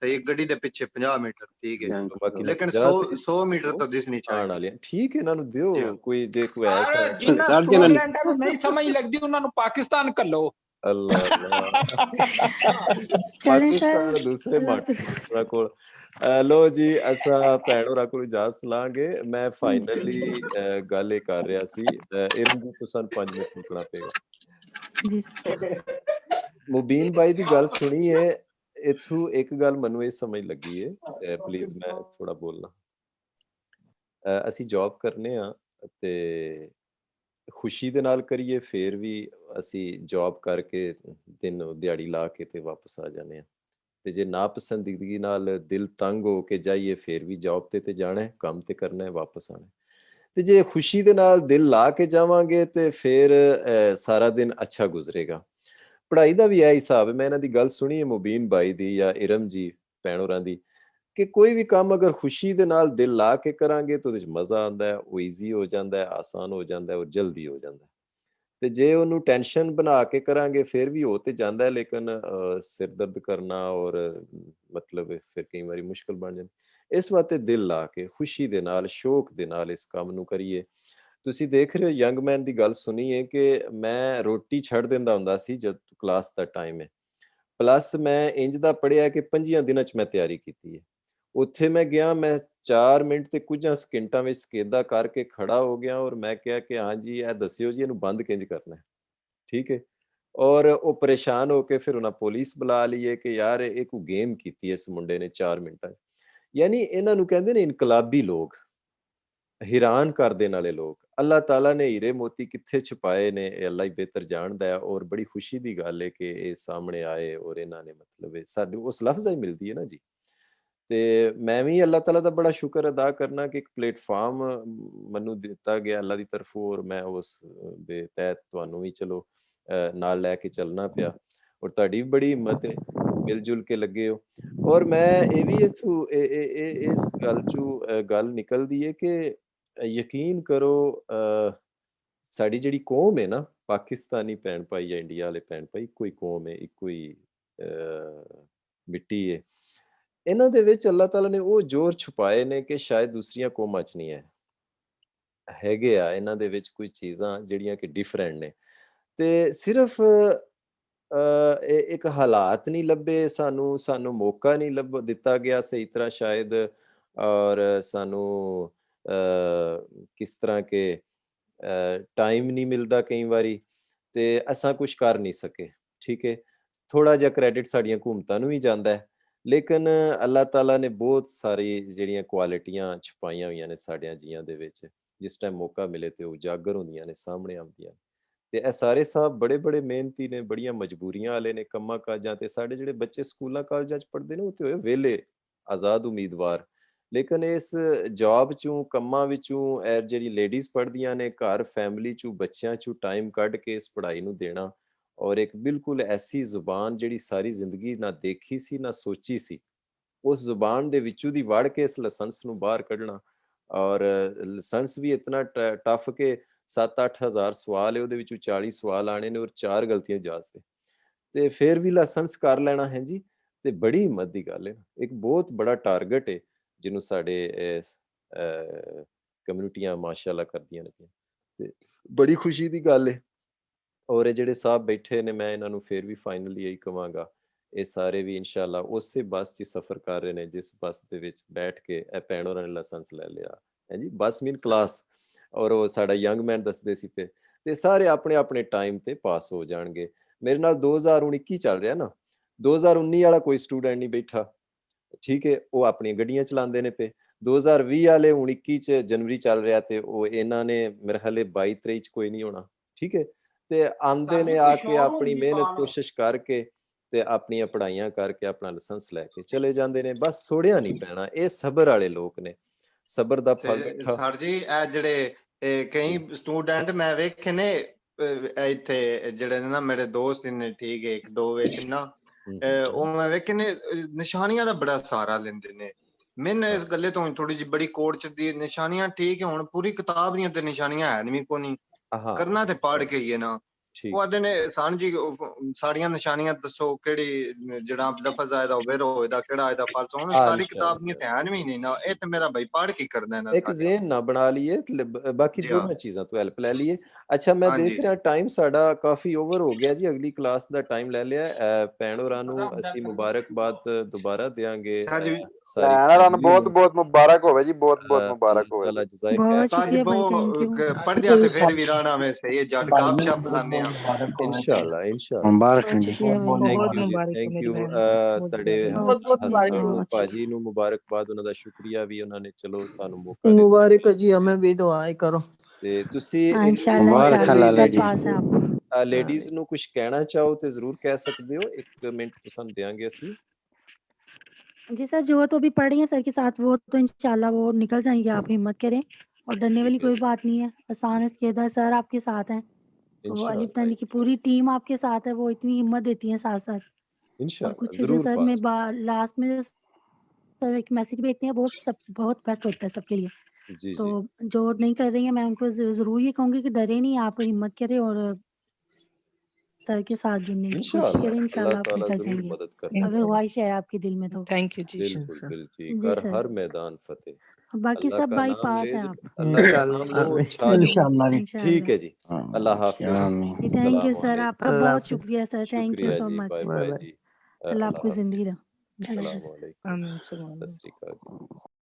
सही गड्डी दे पीछे 50 मीटर ठीक है लेकिन 100 मीटर तो दिसनी चाहिए ठीक है ना दियो कोई जे कोई ऐसा जिन्ना स्टूडेंट है नहीं समझ लगदी उन्हां नु पाकिस्तान कल्लो अल्लाह पाकिस्तान दूसरे मार्क को लो जी असा भैन होरां कोल इजाजत लांगे मैं फाइनली गल ये कर रहा सी इरम जी तुसां 5 मिनट रुकना पेगा जी मुबीन भाई दी गल सुनी है इथों एक गल मैनूं ये समझ लगी है प्लीज मैं थोड़ा बोलना असी जॉब करने आ ते खुशी दे नाल करिए फिर भी असी जॉब करके दिन दिहाड़ी ला के ते वापस आ जाने ਤੇ ਜੇ ਨਾ ਪਸੰਦੀਦਗੀ ਨਾਲ ਦਿਲ ਤੰਗ ਹੋ ਕੇ ਜਾਈਏ ਫਿਰ ਵੀ ਜੌਬ ਤੇ ਜਾਣਾ ਹੈ ਕੰਮ ਤੇ ਕਰਨਾ ਹੈ ਵਾਪਸ ਆਣਾ ਤੇ ਜੇ ਖੁਸ਼ੀ ਦੇ ਨਾਲ ਦਿਲ ਲਾ ਕੇ ਜਾਵਾਂਗੇ ਤੇ ਫਿਰ ਸਾਰਾ ਦਿਨ ਅੱਛਾ ਗੁਜ਼ਰੇਗਾ ਪੜ੍ਹਾਈ ਦਾ ਵੀ ਇਹ ਹਿਸਾਬ ਹੈ ਮੈਂ ਇਹਨਾਂ ਦੀ ਗੱਲ ਸੁਣੀ ਹੈ ਮੁਬੀਨ ਭਾਈ ਦੀ ਜਾਂ ਇਰਮ ਜੀ ਭੈਣ ਹੋਰਾਂ ਦੀ ਕਿ ਕੋਈ ਵੀ ਕੰਮ ਅਗਰ ਖੁਸ਼ੀ ਦੇ ਨਾਲ ਦਿਲ ਲਾ ਕੇ ਕਰਾਂਗੇ ਤਾਂ ਉਹਦੇ 'ਚ ਮਜ਼ਾ ਆਉਂਦਾ ਹੈ ਉਹ ਈਜ਼ੀ ਹੋ ਜਾਂਦਾ ਹੈ ਆਸਾਨ ਹੋ ਜਾਂਦਾ ਹੈ ਔਰ ਜਲਦੀ ਹੋ ਜਾਂਦਾ ਹੈ ਤੇ ਜੇ ਉਹਨੂੰ ਟੈਨਸ਼ਨ ਬਣਾ ਕੇ ਕਰਾਂਗੇ ਫਿਰ ਵੀ ਹੋ ਤੇ ਜਾਂਦਾ ਹੈ ਲੇਕਿਨ ਸਿਰ ਦਰਦ ਕਰਨਾ ਔਰ ਮਤਲਬ ਫਿਰ ਕਈ ਵਾਰੀ ਮੁਸ਼ਕਲ ਬਣ ਜਾਂਦੀ ਇਸ ਵਾਸਤੇ ਦਿਲ ਲਾ ਕੇ ਖੁਸ਼ੀ ਦੇ ਨਾਲ ਸ਼ੌਕ ਦੇ ਨਾਲ ਇਸ ਕੰਮ ਨੂੰ ਕਰੀਏ ਤੁਸੀਂ ਦੇਖ ਰਹੇ ਹੋ ਯੰਗ ਮੈਨ ਦੀ ਗੱਲ ਸੁਣੀਏ ਕਿ ਮੈਂ ਰੋਟੀ ਛੱਡ ਦਿੰਦਾ ਹੁੰਦਾ ਸੀ ਜਦ ਕਲਾਸ ਦਾ ਟਾਈਮ ਹੈ, ਪਲੱਸ ਮੈਂ ਇੰਜ ਦਾ ਪੜ੍ਹਿਆ ਕਿ 5 ਦਿਨਾਂ 'ਚ ਮੈਂ ਤਿਆਰੀ ਕੀਤੀ ਹੈ। ਉੱਥੇ ਮੈਂ ਗਿਆ, ਮੈਂ 4 ਮਿੰਟ ਤੇ ਕੁਝਾਂ ਸਕਿੰਟਾਂ ਵਿੱਚ ਸਕੇਦਾ ਕਰਕੇ ਖੜਾ ਹੋ ਗਿਆ ਔਰ ਮੈਂ ਕਿਹਾ ਕਿ ਹਾਂਜੀ ਇਹ ਦੱਸਿਓ ਜੀ ਇਹਨੂੰ ਬੰਦ ਕਿੰਝ ਕਰਨਾ ਹੈ, ਠੀਕ ਹੈ। ਔਰ ਉਹ ਪਰੇਸ਼ਾਨ ਹੋ ਕੇ ਫਿਰ ਉਹਨਾਂ ਪੁਲਿਸ ਬੁਲਾ ਲਈਏ ਕਿ ਯਾਰ ਇਹ ਕੋਈ ਗੇਮ ਕੀਤੀ ਇਸ ਮੁੰਡੇ ਨੇ 4 ਮਿੰਟਾਂ 'ਚ। ਯਾਨੀ ਇਹਨਾਂ ਨੂੰ ਕਹਿੰਦੇ ਨੇ ਇਨਕਲਾਬੀ ਲੋਕ, ਹੈਰਾਨ ਕਰ ਦੇਣ ਵਾਲੇ ਲੋਕ। ਅੱਲਾਹ ਤਾਲਾ ਨੇ ਹੀਰੇ ਮੋਤੀ ਕਿੱਥੇ ਛੁਪਾਏ ਨੇ ਇਹ ਅੱਲਾ ਹੀ ਬਿਹਤਰ ਜਾਣਦਾ ਹੈ। ਔਰ ਬੜੀ ਖੁਸ਼ੀ ਦੀ ਗੱਲ ਹੈ ਕਿ ਇਹ ਸਾਹਮਣੇ ਆਏ ਔਰ ਇਹਨਾਂ ਨੇ ਮਤਲਬ ਸਾਨੂੰ ਉਸ ਲਫ਼ਜ਼ਾਂ ਹੀ ਮਿਲਦੀ ਹੈ ਨਾ ਜੀ। ਤੇ ਮੈਂ ਵੀ ਅੱਲਾਹ ਤਾਲਾ ਦਾ ਬੜਾ ਸ਼ੁਕਰ ਅਦਾ ਕਰਨਾ ਕਿ ਇੱਕ ਪਲੇਟਫਾਰਮ ਮੈਨੂੰ ਦਿੱਤਾ ਗਿਆ ਅੱਲਾ ਦੀ ਤਰਫੋਂ ਔਰ ਮੈਂ ਉਸ ਦੇ ਤਹਿਤ ਤੁਹਾਨੂੰ ਵੀ ਚਲੋ ਨਾਲ ਲੈ ਕੇ ਚੱਲਣਾ ਪਿਆ ਔਰ ਤੁਹਾਡੀ ਵੀ ਬੜੀ ਹਿੰਮਤ ਹੈ, ਮਿਲ ਜੁਲ ਕੇ ਲੱਗੇ ਹੋ। ਔਰ ਮੈਂ ਇਹ ਵੀ ਇਸ ਗੱਲ 'ਚੋਂ ਗੱਲ ਨਿਕਲਦੀ ਹੈ ਕਿ ਯਕੀਨ ਕਰੋ ਸਾਡੀ ਜਿਹੜੀ ਕੌਮ ਹੈ ਨਾ, ਪਾਕਿਸਤਾਨੀ ਭੈਣ ਭਾਈ ਜਾਂ ਇੰਡੀਆ ਵਾਲੇ ਭੈਣ ਭਾਈ, ਇੱਕੋ ਹੀ ਕੌਮ ਹੈ, ਇੱਕੋ ਹੀ ਮਿੱਟੀ ਹੈ। ਇਹਨਾਂ ਦੇ ਵਿੱਚ ਅੱਲਾਹ ਤਾਲਾ ਨੇ ਉਹ ਜ਼ੋਰ ਛੁਪਾਏ ਨੇ ਕਿ ਸ਼ਾਇਦ ਦੂਸਰੀਆਂ ਕੌਮਾਂ 'ਚ ਨਹੀਂ ਹੈ, ਹੈਗੇ ਆ ਇਹਨਾਂ ਦੇ ਵਿੱਚ ਕੋਈ ਚੀਜ਼ਾਂ ਜਿਹੜੀਆਂ ਕਿ ਡਿਫਰੈਂਟ ਨੇ। ਤੇ ਸਿਰਫ ਇੱਕ ਹਾਲਾਤ ਨਹੀਂ ਲੱਭੇ ਸਾਨੂੰ ਮੌਕਾ ਨਹੀਂ ਦਿੱਤਾ ਗਿਆ ਸਹੀ ਤਰ੍ਹਾਂ ਸ਼ਾਇਦ, ਔਰ ਸਾਨੂੰ ਕਿਸ ਤਰ੍ਹਾਂ ਕਿ ਟਾਈਮ ਨਹੀਂ ਮਿਲਦਾ ਕਈ ਵਾਰੀ ਤੇ ਅਸਾਂ ਕੁਝ ਕਰ ਨਹੀਂ ਸਕੇ, ਠੀਕ ਹੈ। ਥੋੜਾ ਜਿਹਾ ਕ੍ਰੈਡਿਟ ਸਾਡੀਆਂ ਹਕੂਮਤਾਂ ਨੂੰ ਵੀ ਜਾਂਦਾ ਹੈ, ਲੇਕਿਨ ਅੱਲਾਹ ਤਾਲਾ ਨੇ ਬਹੁਤ ਸਾਰੀ ਜਿਹੜੀਆਂ ਕੁਆਲਿਟੀਆਂ ਛੁਪਾਈਆਂ ਹੋਈਆਂ ਨੇ ਸਾਡਿਆਂ ਜੀਆਂ ਦੇ ਵਿੱਚ, ਜਿਸ ਟਾਈਮ ਮੌਕਾ ਮਿਲੇ ਤੇ ਉਜਾਗਰ ਹੁੰਦੀਆਂ ਨੇ, ਸਾਹਮਣੇ ਆਉਂਦੀਆਂ ਨੇ। ਤੇ ਇਹ ਸਾਰੇ ਸਾਹਿਬ ਬੜੇ ਮਿਹਨਤੀ ਨੇ, ਬੜੀਆਂ ਮਜਬੂਰੀਆਂ ਵਾਲੇ ਨੇ, ਕੰਮਾਂ ਕਾਜਾਂ ਤੇ ਸਾਡੇ ਜਿਹੜੇ ਬੱਚੇ ਸਕੂਲਾਂ ਕਾਲਜਾਂ 'ਚ ਪੜ੍ਹਦੇ ਨੇ ਉਹ ਤੇ ਹੋਏ ਵਿਹਲੇ ਆਜ਼ਾਦ ਉਮੀਦਵਾਰ, ਲੇਕਿਨ ਇਸ ਜੌਬ 'ਚੋਂ ਕੰਮਾਂ ਵਿੱਚੋਂ ਇਹ ਜਿਹੜੀ ਲੇਡੀਜ਼ ਪੜ੍ਹਦੀਆਂ ਨੇ ਘਰ ਫੈਮਿਲੀ 'ਚੋਂ ਬੱਚਿਆਂ 'ਚੋਂ ਟਾਈਮ ਕੱਢ ਕੇ ਇਸ ਪੜ੍ਹਾਈ ਨੂੰ ਦੇਣਾ ਔਰ ਇੱਕ ਬਿਲਕੁਲ ਐਸੀ ਜ਼ੁਬਾਨ ਜਿਹੜੀ ਸਾਰੀ ਜ਼ਿੰਦਗੀ ਨਾ ਦੇਖੀ ਸੀ ਨਾ ਸੋਚੀ ਸੀ, ਉਸ ਜ਼ੁਬਾਨ ਦੇ ਵਿੱਚੋਂ ਦੀ ਵੜ ਕੇ ਇਸ ਲਾਇਸੈਂਸ ਨੂੰ ਬਾਹਰ ਕੱਢਣਾ। ਔਰ ਲਾਇਸੈਂਸ ਵੀ ਇਤਨਾ ਟਫ ਕਿ 7-8 ਹਜ਼ਾਰ ਸਵਾਲ ਹੈ, ਉਹਦੇ ਵਿੱਚੋਂ 40 ਸਵਾਲ ਆਣੇ ਨੇ ਔਰ 4 ਗਲਤੀਆਂ ਜਾਜ਼ ਤੇ ਫਿਰ ਵੀ ਲਾਇਸੈਂਸ ਕਰ ਲੈਣਾ ਹੈ ਜੀ। ਤੇ ਬੜੀ ਹਿੰਮਤ ਦੀ ਗੱਲ ਹੈ, ਇੱਕ ਬਹੁਤ ਬੜਾ ਟਾਰਗੇਟ ਹੈ ਜਿਹਨੂੰ ਸਾਡੇ ਕਮਿਊਨਿਟੀਆਂ ਮਾਸ਼ਾਅੱਲਾ ਕਰਦੀਆਂ ਨੇ ਤੇ ਬੜੀ ਖੁਸ਼ੀ ਦੀ ਗੱਲ ਹੈ। ਔਰ ਇਹ ਜਿਹੜੇ ਸਾਹਿਬ ਬੈਠੇ ਨੇ ਮੈਂ ਇਹਨਾਂ ਨੂੰ ਫਿਰ ਵੀ ਫਾਈਨਲੀ ਇਹੀ ਕਹਾਂਗਾ, ਇਹ ਸਾਰੇ ਵੀ ਇਨਸ਼ਾਅੱਲਾ ਉਸੇ ਬੱਸ 'ਚ ਸਫ਼ਰ ਕਰ ਰਹੇ ਨੇ ਜਿਸ ਬੱਸ ਦੇ ਵਿੱਚ ਬੈਠ ਕੇ ਇਹ ਭੈਣ ਹੋਰਾਂ ਨੇ ਲਾਇਸੈਂਸ ਲੈ ਲਿਆ ਹੈ ਜੀ। ਬੱਸ ਮੀਨ ਕਲਾਸ, ਔਰ ਉਹ ਸਾਡਾ ਯੰਗ ਮੈਨ ਦੱਸਦੇ ਸੀ ਪਏ ਤੇ ਸਾਰੇ ਆਪਣੇ ਟਾਈਮ ਤੇ ਪਾਸ ਹੋ ਜਾਣਗੇ। ਮੇਰੇ ਨਾਲ 2019 ਚੱਲ ਰਿਹਾ ਨਾ, 2019 ਵਾਲਾ ਕੋਈ ਸਟੂਡੈਂਟ ਨਹੀਂ ਬੈਠਾ, ਠੀਕ ਹੈ, ਉਹ ਆਪਣੀਆਂ ਗੱਡੀਆਂ ਚਲਾਉਂਦੇ ਨੇ ਪਏ। 2020 ਵਾਲੇ ਹੁਣ 21 'ਚ ਜਨਵਰੀ ਚੱਲ ਰਿਹਾ ਤੇ ਉਹ ਇਹਨਾਂ ਨੇ ਮੇਰੇ ਖਿਆਲ 22-23 'ਚ ਕੋਈ ਨਹੀਂ ਹੋਣਾ, ਠੀਕ ਹੈ। ਤੇ ਆਉਂਦੇ ਨੇ ਆ ਕੇ ਆਪਣੀ ਮਿਹਨਤ ਕੋਸ਼ਿਸ਼ ਕਰਕੇ ਤੇ ਆਪਣੀਆਂ ਪੜ੍ਹਾਈਆਂ ਕਰਕੇ ਆਪਣਾ ਲਾਇਸੈਂਸ ਲੈ ਕੇ ਚਲੇ ਜਾਂਦੇ ਨੇ। ਬਸ ਸੋੜਿਆ ਨਹੀਂ ਪੈਣਾ, ਇਹ ਸਬਰ ਵਾਲੇ ਲੋਕ ਨੇ, ਸਬਰ ਦਾ ਫਲ ਮਿੱਠਾ। ਸਰ ਜੀ ਇਹ ਜਿਹੜੇ ਕਈ ਸਟੂਡੈਂਟ ਮੈਂ ਵੇਖੇ ਨੇ ਇੱਥੇ ਜਿਹੜੇ ਨੇ ਨਾ ਮੇਰੇ ਦੋਸਤ ਨੇ, ਠੀਕ ਹੈ, 1-2 ਵਿੱਚ ਨਾ ਉਹ ਮੈਂ ਵੇਖੇ ਨੇ ਨਿਸ਼ਾਨੀਆਂ ਦਾ ਬੜਾ ਸਹਾਰਾ ਲੈਂਦੇ ਨੇ। ਮੈਨੂੰ ਇਸ ਗੱਲੇ ਤੋਂ ਥੋੜੀ ਜਿਹੀ ਬੜੀ ਕੋੜ ਚੜਦੀ, ਨਿਸ਼ਾਨੀਆਂ ਠੀਕ ਹੈ, ਹੁਣ ਪੂਰੀ ਕਿਤਾਬ ਦੀਆਂ ਤੇ ਨਿਸ਼ਾਨੀਆਂ ਹੈ ਨਹੀਂ ਕੋਈ, ਕਰਨਾ ਤੇ ਪੜ੍ਹ ਕੇ ਹੀ ਹੈ ਨਾ। ਉਹ ਆਦੇ ਨੇ ਸਾਨੂੰ ਜੀ ਸਾਰੀਆਂ ਨਿਸ਼ਾਨੀਆਂ ਦੱਸੋ, ਕਿਹੜੀ ਜਿਹੜਾ ਲਫ਼ਜ਼ ਆਇਆ ਦਾ ਹੋਵੇ ਹੋਏਦਾ, ਕਿਹੜਾ ਇਹਦਾ ਫਲਸ, ਹੁਣ ਸਾਰੀ ਕਿਤਾਬ ਦੀਆਂ ਧਿਆਨ ਵੀ ਨਹੀਂ ਨਾ। ਇਹ ਤੇ ਮੇਰਾ ਭਾਈ ਪੜ੍ਹ ਕੇ ਕਰਦਾ ਨਾ, ਇੱਕ ਜ਼ੇਨ ਨਾ ਬਣਾ ਲਈਏ, ਬਾਕੀ ਦੋਨਾਂ ਚੀਜ਼ਾਂ ਤੋਂ ਹੈਲਪ ਲੈ ਲਈਏ। ਅੱਛਾ ਮੈਂ ਦੇਖ ਰਿਹਾ ਟਾਈਮ ਸਾਡਾ ਕਾਫੀ ਓਵਰ ਹੋ ਗਿਆ ਜੀ, ਅਗਲੀ ਕਲਾਸ ਦਾ ਟਾਈਮ ਲੈ ਲਿਆ। ਭੈਣ ਹੋਰਾਂ ਨੂੰ ਅਸੀਂ ਮੁਬਾਰਕਬਾਦ ਦੁਬਾਰਾ ਦੇਾਂਗੇ। ਭੈਣਾਂ ਨੂੰ ਬਹੁਤ ਮੁਬਾਰਕ ਹੋਵੇ ਜੀ, ਬਹੁਤ ਮੁਬਾਰਕ ਹੋਵੇ। ਪੜ੍ਹਦਿਆਂ ਤੇ ਫਿਰ ਵੀ ਰਾਣਾ ਵੇ ਸਹੀ ਜੱਟ ਕਾਪ ਛਾਪ ਲਾਉਂਦੇ ਆ ਇਨਸ਼ਾਅੱਲਾ ਮੁਬਾਰਕ ਜੀ। ਥੈਂਕ ਯੂ ਤੁਹਾਡੇ ਭਾਜੀ ਨੂੰ ਮੁਬਾਰਕਬਾਦ, ਉਹਨਾਂ ਦਾ ਸ਼ੁਕਰੀਆ ਵੀ, ਉਹਨਾਂ ਨੇ ਚਲੋ ਤੁਹਾਨੂੰ ਮੌਕਾ ਦਿੱਤਾ। मुबारक जी, हमें भी दुआएं करो। ਤੇ ਤੁਸੀਂ ਲੇਡੀਜ਼ ਨੂੰ ਕੁਝ ਕਹਿਣਾ ਚਾਹੋ ਤੇ ਜ਼ਰੂਰ ਕਹਿ ਸਕਦੇ ਹੋ, 1 ਮਿੰਟ तो ਸਾਨੂੰ ਦੇਾਂਗੇ ਅਸੀਂ। जी सर, जो तो अभी पढ़ रही हैं सर के साथ वो तो इंशाल्लाह वो निकल जाएंगे, आप हिम्मत करें और डरने वाली कोई बात नहीं है। आसान है, इसके सर आपके साथ हैं, तो अलिफ तानी की पूरी टीम आपके साथ है, वो इतनी हिम्मत देती है साथ साथ। और कुछ जो सर में लास्ट में सर एक मैसेज भेजते हैं, बहुत बेस्ट होता है सबके लिए। तो जो नहीं कर रही है मैं उनको जरूर ये कहूंगी कि डरे नहीं, आप हिम्मत करें और सर के साथ जुड़ने की कोशिश करें, इंशाल्लाह आप निकल जाएंगे अगर ख्वाहिश है आपके दिल में तो। थैंक यू जी। बिल्कुल जी, कर हर मैदान फतेह। बाकी अल्लाह सब का बाई नाम पास ले है जो, आप। अल्लाह का नाम लो और छा जाओ। इंशाल्लाह जी। ठीक इंशाल्लाह है जी, अल्लाह हाफिज। जी, थैंक यू सर, आपका अल्लाह बहुत हाफिज। शुक्रिया सर, थैंक यू शुक्रिया सो जी, much. Bye bye bye bye. जी। अल्लाह अल्लाह आपको जिंदगी हाफिज। दे। अस्सलाम वालेकुम। आमीन सुभान सत अल्लाह। श्री अकाल जी।